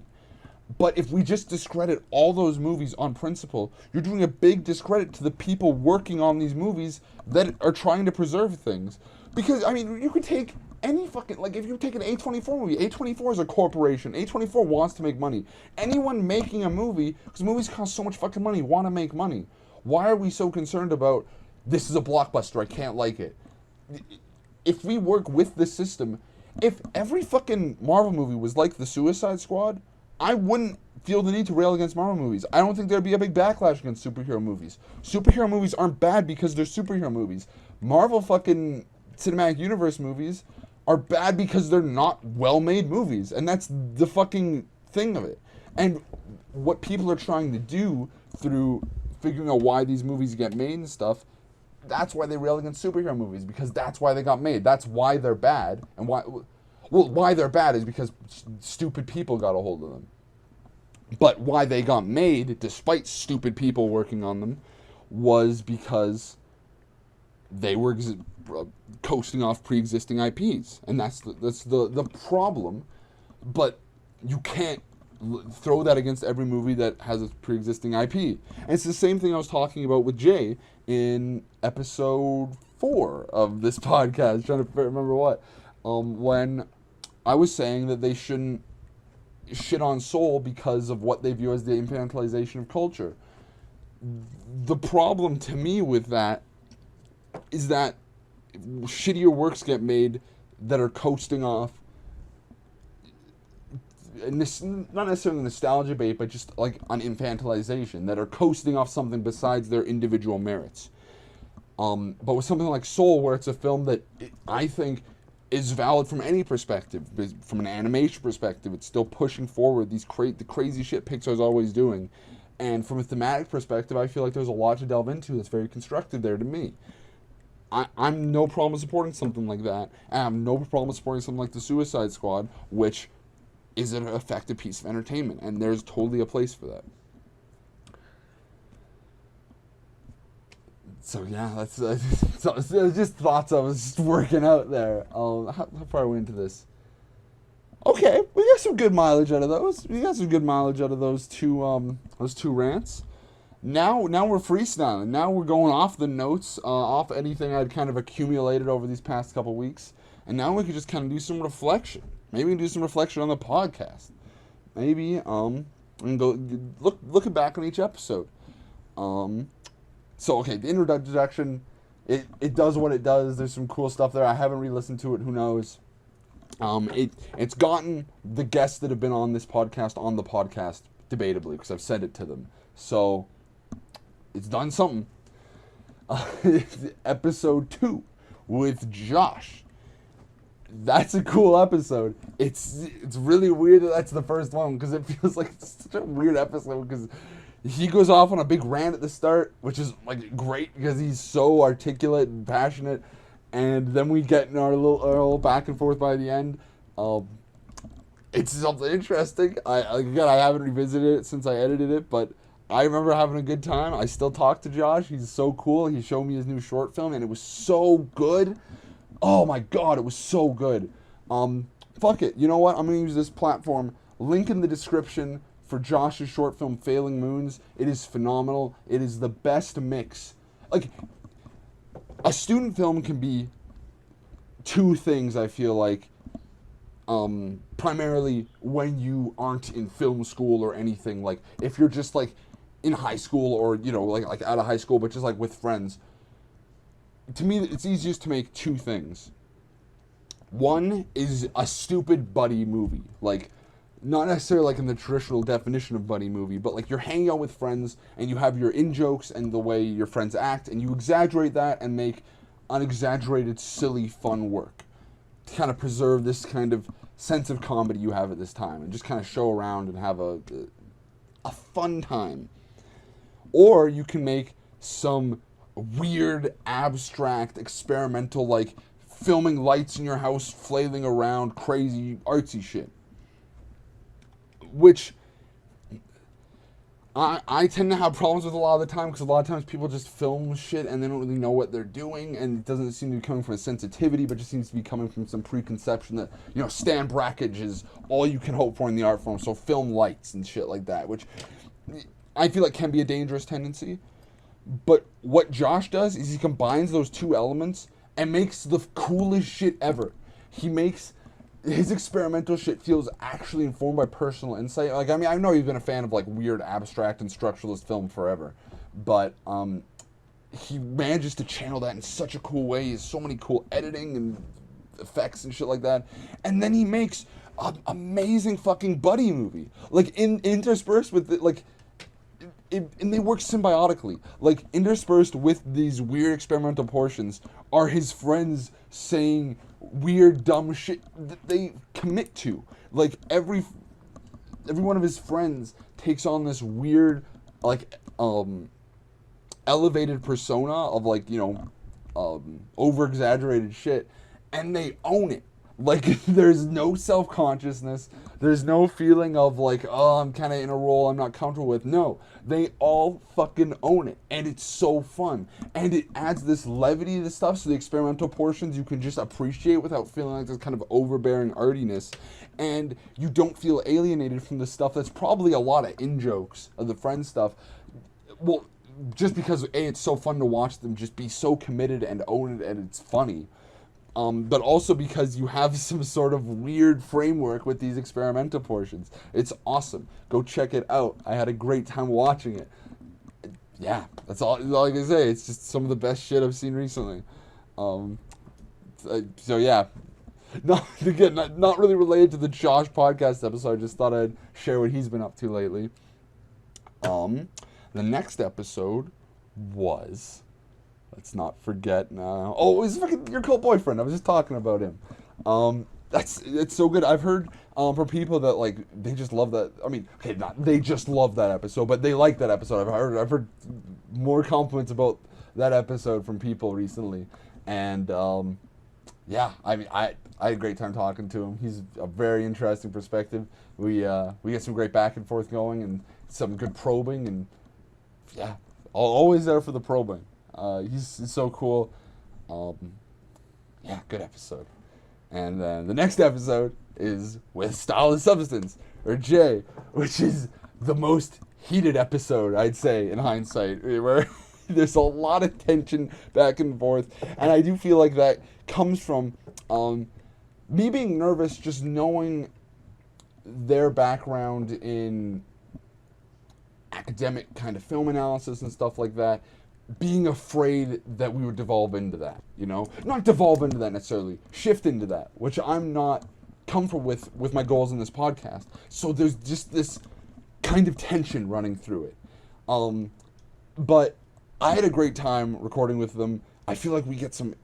Speaker 1: But if we just discredit all those movies on principle, you're doing a big discredit to the people working on these movies that are trying to preserve things. Because, you could take any fucking, like, if you take an A24 movie, A24 is a corporation. A24 wants to make money. Anyone making a movie, because movies cost so much fucking money, want to make money. Why are we so concerned about, this is a blockbuster, I can't like it? If we work with the system, if every fucking Marvel movie was like the Suicide Squad, I wouldn't feel the need to rail against Marvel movies. I don't think there'd be a big backlash against superhero movies. Superhero movies aren't bad because they're superhero movies. Marvel fucking cinematic universe movies are bad because they're not well-made movies, and that's the fucking thing of it. And what people are trying to do through figuring out why these movies get made and stuff, that's why they rail against superhero movies, because that's why they got made. That's why they're bad. And why they're bad is because stupid people got a hold of them. But why they got made, despite stupid people working on them, was because they were coasting off pre-existing IPs. And that's the problem. But you can't throw that against every movie that has a pre-existing IP. And it's the same thing I was talking about with Jay in episode 4 of this podcast, trying to remember what, when I was saying that they shouldn't shit on Soul because of what they view as the infantilization of culture. The problem to me with that is that shittier works get made that are coasting off, not necessarily nostalgia bait, but just like an infantilization, that are coasting off something besides their individual merits. But with something like Soul, where it's a film that I think is valid from any perspective, from an animation perspective, it's still pushing forward the crazy shit Pixar's always doing. And from a thematic perspective, I feel like there's a lot to delve into that's very constructive there to me. I'm no problem supporting something like that. And I have no problem supporting something like The Suicide Squad, which is an effective piece of entertainment, and there's totally a place for that. So yeah, that's just thoughts I was just working out there. How far are we into this? Okay, we got some good mileage out of those. We got some good mileage out of those two rants. Now we're freestyling. Now we're going off the notes, off anything I'd kind of accumulated over these past couple weeks, and now we could just kind of do some reflection. Maybe we can do some reflection on the podcast. Maybe and go looking back on each episode. So okay, the introduction, it does what it does. There's some cool stuff there. I haven't re-listened to it. Who knows? It's gotten the guests that have been on this podcast on the podcast, debatably, because I've sent it to them. So it's done something. Episode 2 with Josh. That's a cool episode. It's really weird that that's the first one, because it feels like it's such a weird episode, because he goes off on a big rant at the start, which is like great because he's so articulate and passionate, and then we get in our little back and forth by the end. It's something interesting. I haven't revisited it since I edited it, but I remember having a good time. I still talk to Josh. He's so cool. He showed me his new short film, and it was so good. Oh my god, it was so good. Fuck it. You know what? I'm going to use this platform. Link in the description for Josh's short film, Failing Moons. It is phenomenal. It is the best mix. Like, a student film can be two things, I feel like. Primarily when you aren't in film school or anything. Like, if you're just, like, in high school or, you know, like out of high school, but just, like, with friends. To me, it's easiest to make two things. One is a stupid buddy movie. Like, not necessarily like in the traditional definition of buddy movie, but like you're hanging out with friends and you have your in-jokes and the way your friends act, and you exaggerate that and make unexaggerated, silly, fun work to kind of preserve this kind of sense of comedy you have at this time, and just kind of show around and have a fun time. Or you can make some weird, abstract, experimental, like filming lights in your house, flailing around, crazy, artsy shit. Which I tend to have problems with a lot of the time, because a lot of times people just film shit and they don't really know what they're doing, and it doesn't seem to be coming from a sensitivity, but just seems to be coming from some preconception that, you know, Stan Brakhage is all you can hope for in the art form, so film lights and shit like that, which I feel like can be a dangerous tendency. But what Josh does is he combines those two elements and makes the coolest shit ever. He makes his experimental shit feels actually informed by personal insight. Like, I mean, I know you've been a fan of like weird, abstract, and structuralist film forever, but he manages to channel that in such a cool way. He has so many cool editing and effects and shit like that. And then he makes an amazing fucking buddy movie, like interspersed with and they work symbiotically. Like, interspersed with these weird experimental portions are his friends saying weird, dumb shit that they commit to. Like, every one of his friends takes on this weird, like, elevated persona of, like, over-exaggerated shit, and they own it. Like, there's no self-consciousness. There's no feeling of, like, oh, I'm kind of in a role I'm not comfortable with. No, they all fucking own it. And it's so fun. And it adds this levity to the stuff, so the experimental portions you can just appreciate without feeling like this kind of overbearing artiness. And you don't feel alienated from the stuff that's probably a lot of in-jokes of the Friends stuff. Well, just because, A, it's so fun to watch them just be so committed and own it, and it's funny. But also because you have some sort of weird framework with these experimental portions. It's awesome. Go check it out. I had a great time watching it. Yeah, that's all I can say. It's just some of the best shit I've seen recently. So yeah. Not really related to the Josh podcast episode. I just thought I'd share what he's been up to lately. The next episode was... Let's not forget now. Oh, it was fucking your cool boyfriend. I was just talking about him. It's so good. I've heard from people that, like, they just love that. I mean, okay, not they just love that episode, but they like that episode. I've heard more compliments about that episode from people recently, and yeah, I mean, I had a great time talking to him. He's a very interesting perspective. We get some great back and forth going, and some good probing, and yeah, always there for the probing. He's so cool. Yeah, good episode. And then the next episode is with Style and Substance, or Jay, which is the most heated episode, I'd say, in hindsight, where there's a lot of tension back and forth. And I do feel like that comes from me being nervous, just knowing their background in academic kind of film analysis and stuff like that, being afraid that we would devolve into that, Not devolve into that necessarily, shift into that, which I'm not comfortable with my goals in this podcast. So there's just this kind of tension running through it. But I had a great time recording with them. I feel like we get some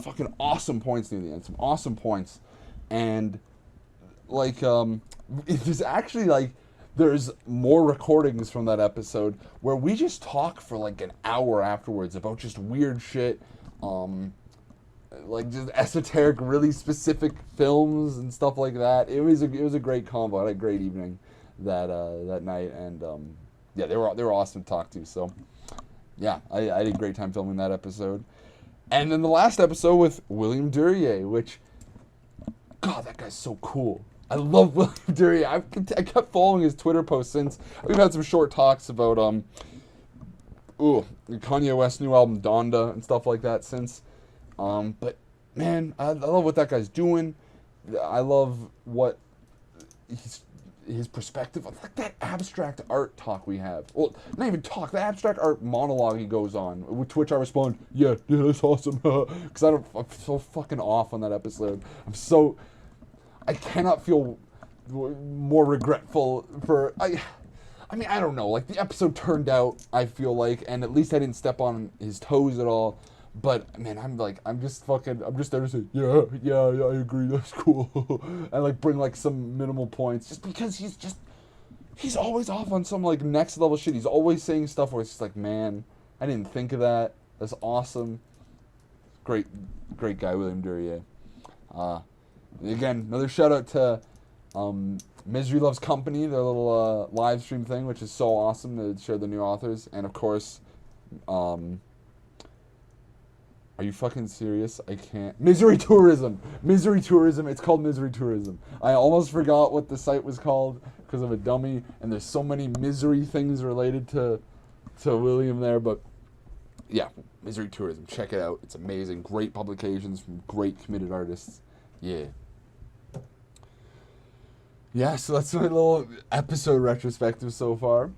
Speaker 1: fucking awesome points near the end, some awesome points. And, like, there's actually, like, there's more recordings from that episode where we just talk for like an hour afterwards about just weird shit, like just esoteric, really specific films and stuff like that. It was a great combo. I had a great evening that night, and yeah, they were awesome to talk to. So yeah, I had a great time filming that episode. And then the last episode with William Duryea, which, God, that guy's so cool. I love William Duryea. I kept following his Twitter posts since. We've had some short talks about Kanye West's new album Donda and stuff like that since. But man, I love what that guy's doing. I love what his perspective, like that abstract art talk we have. Well, not even talk, the abstract art monologue he goes on, to which I respond, yeah, that's awesome, because I'm so fucking off on that episode. I cannot feel more regretful for, I mean, I don't know, like, the episode turned out, I feel like, and at least I didn't step on his toes at all, but, man, I'm just there to say, yeah, I agree, that's cool, and, like, bring, like, some minimal points, just because he's always off on some, like, next level shit. He's always saying stuff where it's just like, man, I didn't think of that, that's awesome. Great guy, William Duryea. Again, another shout out to Misery Loves Company, their little live stream thing, which is so awesome to share the new authors. And of course, are you fucking serious? I can't. Misery Tourism. It's called Misery Tourism. I almost forgot what the site was called because of a dummy. And there's so many misery things related to William there, but yeah, Misery Tourism. Check it out. It's amazing. Great publications from great committed artists. Yeah. Yeah, so that's my little episode retrospective so far.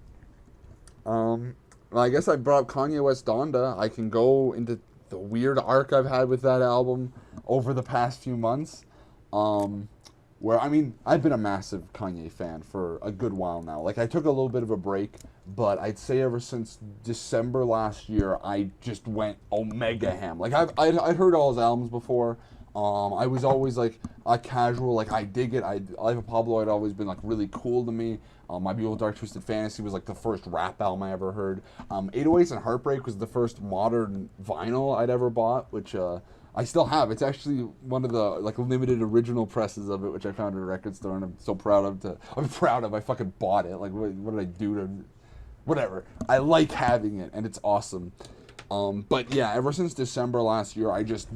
Speaker 1: Well, I guess I brought up Kanye West Donda. I can go into the weird arc I've had with that album, over the past few months. Where, I mean, I've been a massive Kanye fan for a good while now. Like, I took a little bit of a break, but I'd say ever since December last year, I just went omega ham. Like, I'd heard all his albums before. I was always, like, a casual, like, I dig it. Life of Pablo had always been, like, really cool to me. My Beautiful Dark Twisted Fantasy was, like, the first rap album I ever heard. 808s and Heartbreak was the first modern vinyl I'd ever bought, which, I still have. It's actually one of the like limited original presses of it, which I found at a record store, and I'm so proud of. I fucking bought it. Like, what did I do to? Whatever. I like having it, and it's awesome. But yeah, ever since December last year, I just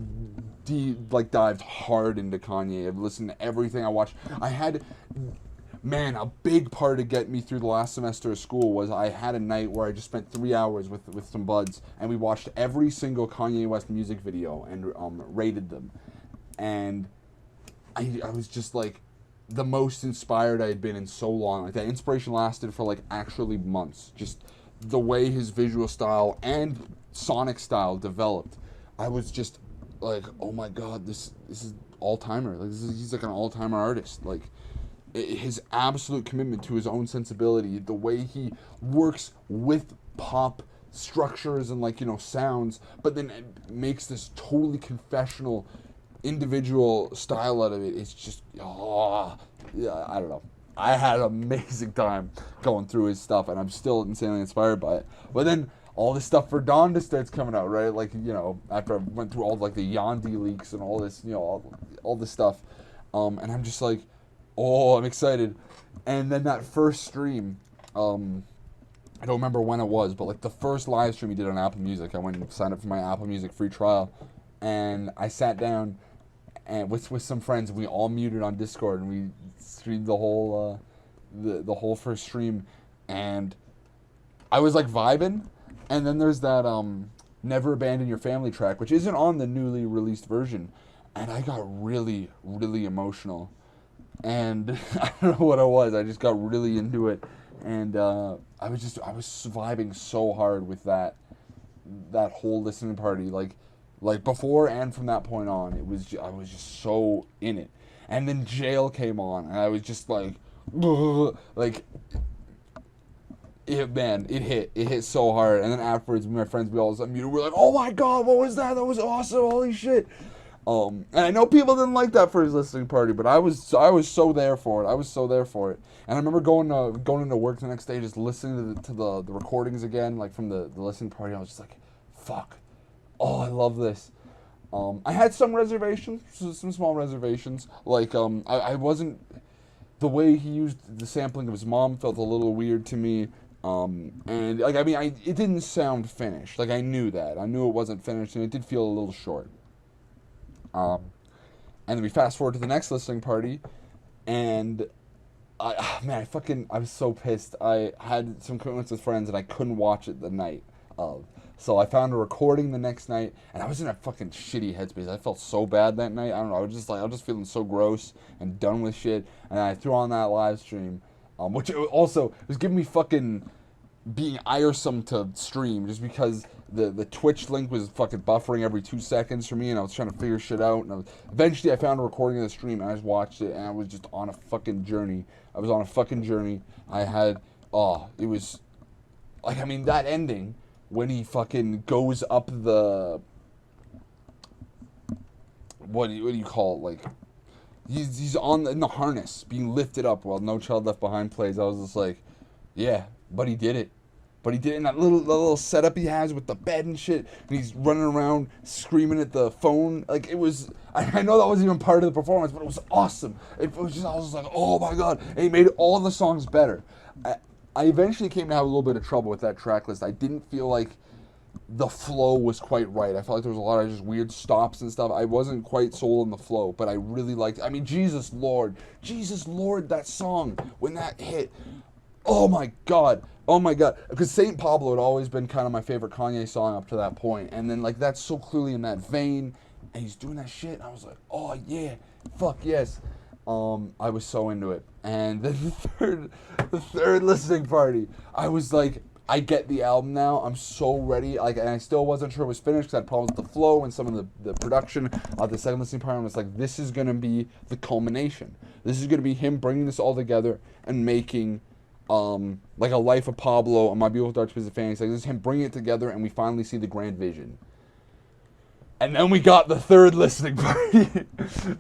Speaker 1: dived hard into Kanye. I've listened to everything. I watched. Man, a big part of getting me through the last semester of school was I had a night where I just spent 3 hours with some buds, and we watched every single Kanye West music video and rated them. And I was just like the most inspired I had been in so long. Like, that inspiration lasted for like actually months. Just the way his visual style and sonic style developed, I was just like, oh my god, this is all-timer. Like, he's like an all-timer artist. Like, his absolute commitment to his own sensibility, the way he works with pop structures and, like, you know, sounds, but then makes this totally confessional individual style out of it. It's just, yeah, I don't know. I had an amazing time going through his stuff, and I'm still insanely inspired by it. But then all this stuff for Donda starts coming out, right? Like, you know, after I went through all, like, the Yandi leaks and all this, you know, all this stuff, and I'm just like, oh, I'm excited. And then that first stream, I don't remember when it was, but like the first live stream he did on Apple Music, I went and signed up for my Apple Music free trial, and I sat down and with some friends, we all muted on Discord, and we streamed the whole the whole first stream, and I was like vibing. And then there's that Never Abandon Your Family track, which isn't on the newly released version, and I got really, really emotional. And I don't know what it was. I just got really into it, and I was vibing so hard with that whole listening party. Like before and from that point on, I was just so in it. And then Jail came on, and I was just like, like, it hit so hard. And then afterwards, me and my friends, we all muted. We're like, oh my god, what was that? That was awesome! Holy shit! And I know people didn't like that for his listening party, but I was so there for it. I was so there for it. And I remember going into work the next day, just listening to the recordings again, like from the listening party. I was just like, fuck, oh, I love this. I had some reservations, some small reservations. Like, I wasn't, the way he used the sampling of his mom felt a little weird to me. And like, I mean, it didn't sound finished. Like, I knew that. I knew it wasn't finished, and it did feel a little short. And then we fast forward to the next listening party, and I was so pissed. I had some commitments with friends, and I couldn't watch it the night of. So I found a recording the next night, and I was in a fucking shitty headspace. I felt so bad that night. I don't know. I was just feeling so gross and done with shit. And I threw on that live stream, which also was giving me fucking being iresome to stream, just because the Twitch link was fucking buffering every 2 seconds for me, and I was trying to figure shit out. And eventually I found a recording of the stream, and I just watched it, and I was just on a fucking journey. I was on a fucking journey. It was like, I mean, that ending when he fucking goes up the, what do you call it, like, he's in the harness being lifted up while No Child Left Behind plays. I was just like, yeah, but he did it. And that little setup he has with the bed and shit, and he's running around screaming at the phone. Like, it was, I know that wasn't even part of the performance, but it was awesome. I was just like, oh my god. And he made all the songs better. I eventually came to have a little bit of trouble with that track list. I didn't feel like the flow was quite right. I felt like there was a lot of just weird stops and stuff. I wasn't quite sold on the flow, but I really liked it. I mean, Jesus Lord, that song, when that hit, oh my god. Because St. Pablo had always been kind of my favorite Kanye song up to that point, and then, like, that's so clearly in that vein, and he's doing that shit, and I was like, oh yeah, fuck yes. I was so into it. And then the third listening party, I was like, I get the album now. I'm so ready. Like, and I still wasn't sure it was finished because I had problems with the flow and some of the production. The second listening part, I was like, this is gonna be the culmination. This is gonna be him bringing this all together and making, like a Life of Pablo and My Beautiful Dark Twisted Fantasy. Like, this is him bringing it together, and we finally see the grand vision. And then we got the third listening party.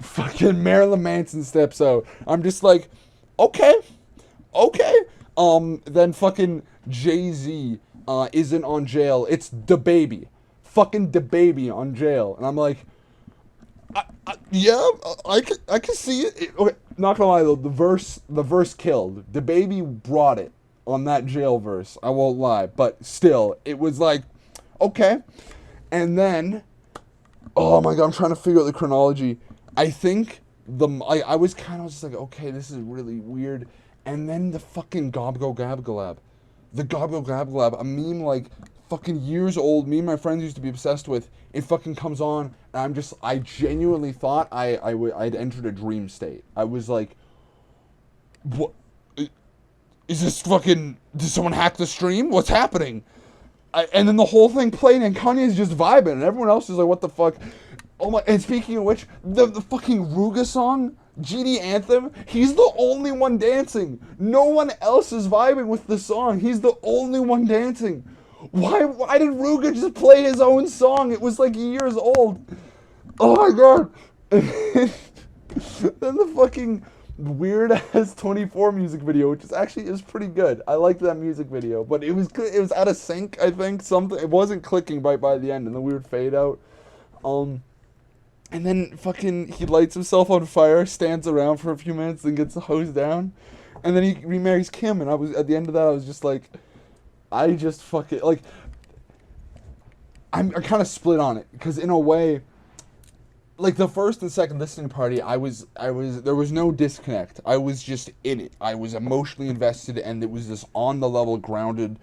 Speaker 1: Fucking Marilyn Manson steps out. I'm just like, okay. Then fucking Jay-Z isn't on Jail. It's DaBaby. Fucking DaBaby on Jail. And I'm like, I can see it. Okay, not gonna lie though, the verse killed. DaBaby brought it on that Jail verse. I won't lie. But still, it was like, okay. And then, oh my god, I'm trying to figure out the chronology. I think I was kind of just like, okay, this is really weird. And then the fucking Gobgo Gabgalab. The Gobgo Gabgalab, a meme like fucking years old, me and my friends used to be obsessed with. It fucking comes on, and I genuinely thought I'd entered a dream state. I was like, what? Is this fucking, did someone hack the stream? What's happening? And then the whole thing played, and Kanye's just vibing, and everyone else is like, what the fuck? Oh my, and speaking of which, the fucking Ruga song, GD Anthem, he's the only one dancing. No one else is vibing with the song. He's the only one dancing. Why did Ruga just play his own song? It was like years old. Oh my god. Then the fucking weird ass 24 music video, which is pretty good. I liked that music video, but it was out of sync, I think. Something, it wasn't clicking right by the end, and the weird fade out. And then fucking he lights himself on fire, stands around for a few minutes, then gets the hose down, and then he remarries Kim. And I was at the end of that, I was just like, I just fucking like. I'm kind of split on it because in a way, like the first and second listening party, there was no disconnect. I was just in it. I was emotionally invested, and it was this on the level, grounded,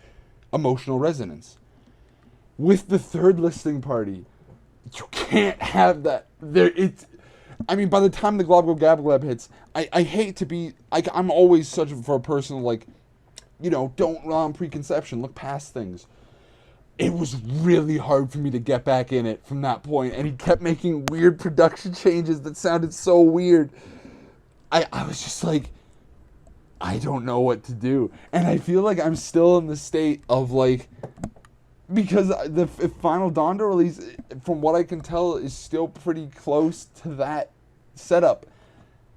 Speaker 1: emotional resonance. With the third listening party, you can't have that. I mean, by the time the Globgo Gablab hits, I hate to be, I'm always such for a person like, don't rely on preconception, look past things. It was really hard for me to get back in it from that point, and he kept making weird production changes that sounded so weird. I was just like, I don't know what to do. And I feel like I'm still in the state of like, because the final Donda release, from what I can tell, is still pretty close to that setup.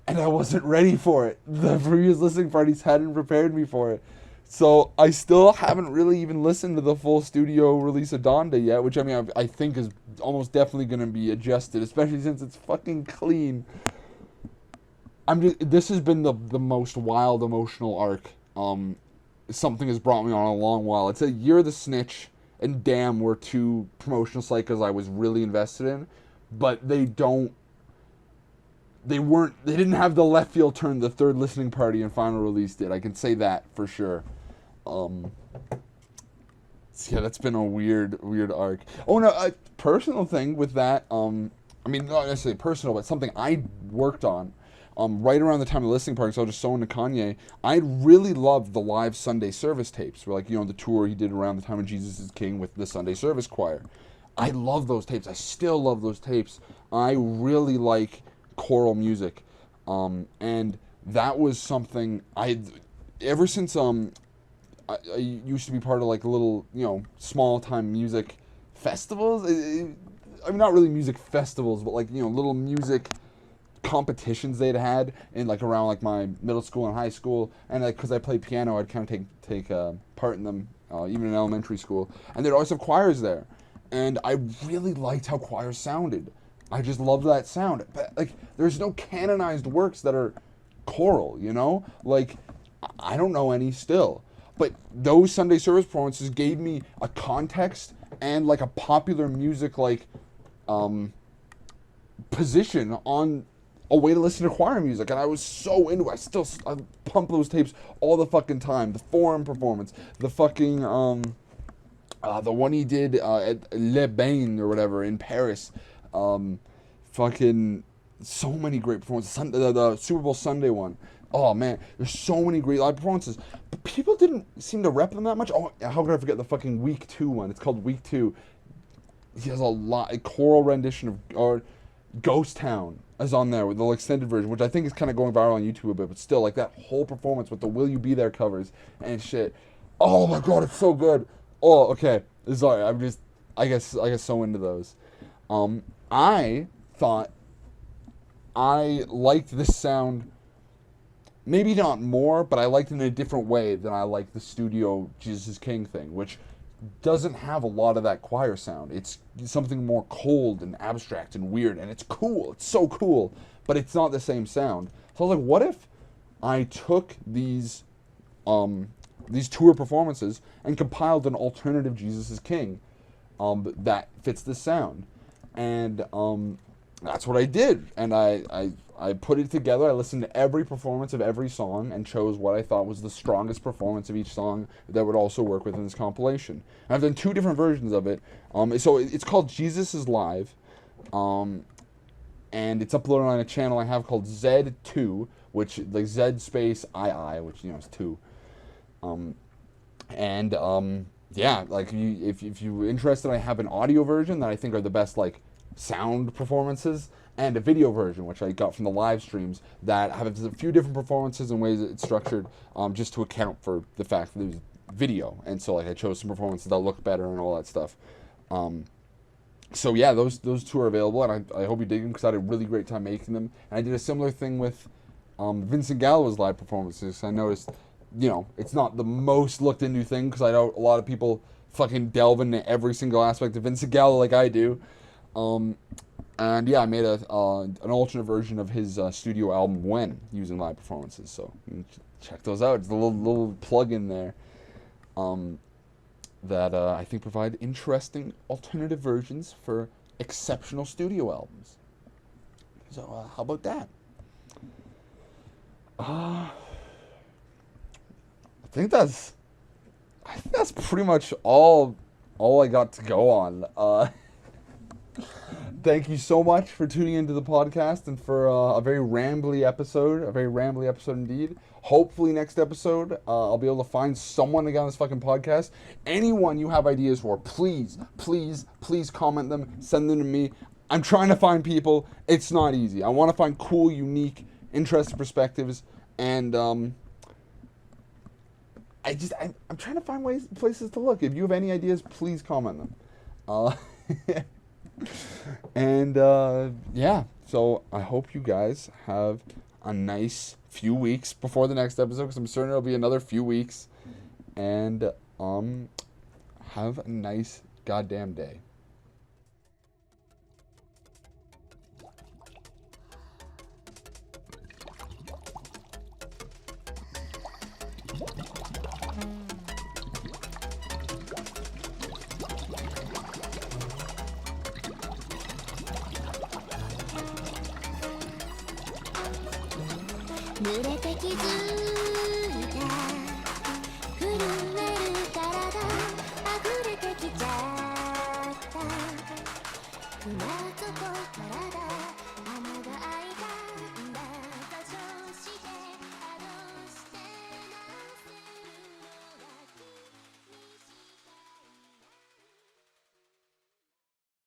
Speaker 1: And I wasn't ready for it. The previous listening parties hadn't prepared me for it. So I still haven't really even listened to the full studio release of Donda yet, which I mean, I think is almost definitely going to be adjusted, especially since it's fucking clean. This has been the most wild emotional arc. Something has brought me on a long while. It's a Year of the Snitch and Damn were two promotional cycles I was really invested in, but they didn't have the left field turn the third listening party and final release did. I can say that for sure. So yeah, that's been a weird arc. Oh no, a personal thing with that, I mean, not necessarily personal, but something I worked on, right around the time of the listening party, so I was just so into Kanye. I really loved the live Sunday service tapes, where the tour he did around the time of Jesus is King with the Sunday service choir. I love those tapes. I still love those tapes. I really like choral music, and that was something ever since I used to be part of like little small time music festivals. I mean, not really music festivals, but like little music competitions they'd had in like around like my middle school and high school, and like because I played piano, I'd kind of take part in them even in elementary school, and they'd always have choirs there, and I really liked how choirs sounded. I just love that sound. But like, there's no canonized works that are choral, Like, I don't know any still. But those Sunday service performances gave me a context and like a popular music like position on a way to listen to choir music, and I was so into it. I pump those tapes all the fucking time. The Forum performance, the fucking the one he did at Le Bain or whatever in Paris. Fucking so many great performances. The Super Bowl Sunday one. Oh man, there's so many great live performances. But people didn't seem to rep them that much. Oh, how could I forget the fucking Week 2 one? It's called Week 2. He has a choral rendition of, or Ghost Town is on there with the extended version, which I think is kind of going viral on YouTube a bit, but still, like, that whole performance with the Will You Be There covers and shit. Oh my god, it's so good. Oh, okay. Sorry, I guess so into those. I thought I liked this sound, maybe not more, but I liked it in a different way than I liked the studio Jesus is King thing, which doesn't have a lot of that choir sound. It's something more cold and abstract and weird, and it's cool. It's so cool, but it's not the same sound. So I was like, what if I took these tour performances and compiled an alternative Jesus is King that fits this sound? And that's what I did. And I put it together. I listened to every performance of every song and chose what I thought was the strongest performance of each song that would also work within this compilation. And I've done 2 different versions of it. So it's called Jesus is Live. And it's uploaded on a channel I have called Z2, which, like, Z space II, which, you know, is 2. Yeah, like, if you're interested, I have an audio version that I think are the best, like, sound performances, and a video version, which I got from the live streams, that have a few different performances and ways it's structured, just to account for the fact that there's video. And so, like, I chose some performances that look better and all that stuff. So yeah, those 2 are available, and I hope you dig them, because I had a really great time making them. And I did a similar thing with Vincent Gallo's live performances. I noticed, you know, it's not the most looked into thing, because I know a lot of people fucking delve into every single aspect of Vincent Gallo like I do. And yeah, I made an alternate version of his studio album When, using live performances. So you can check those out. It's a little plug in there that I think provide interesting alternative versions for exceptional studio albums. So how about that? I think that's pretty much all I got to go on. Thank you so much for tuning into the podcast and for a very rambly episode indeed. Hopefully next episode, I'll be able to find someone to get on this fucking podcast. Anyone you have ideas for, please comment them, send them to me. I'm trying to find people. It's not easy. I want to find cool, unique, interesting perspectives, and I'm trying to find places to look. If you have any ideas, please comment them. And yeah, so I hope you guys have a nice few weeks before the next episode, because I'm certain it'll be another few weeks. And have a nice goddamn day.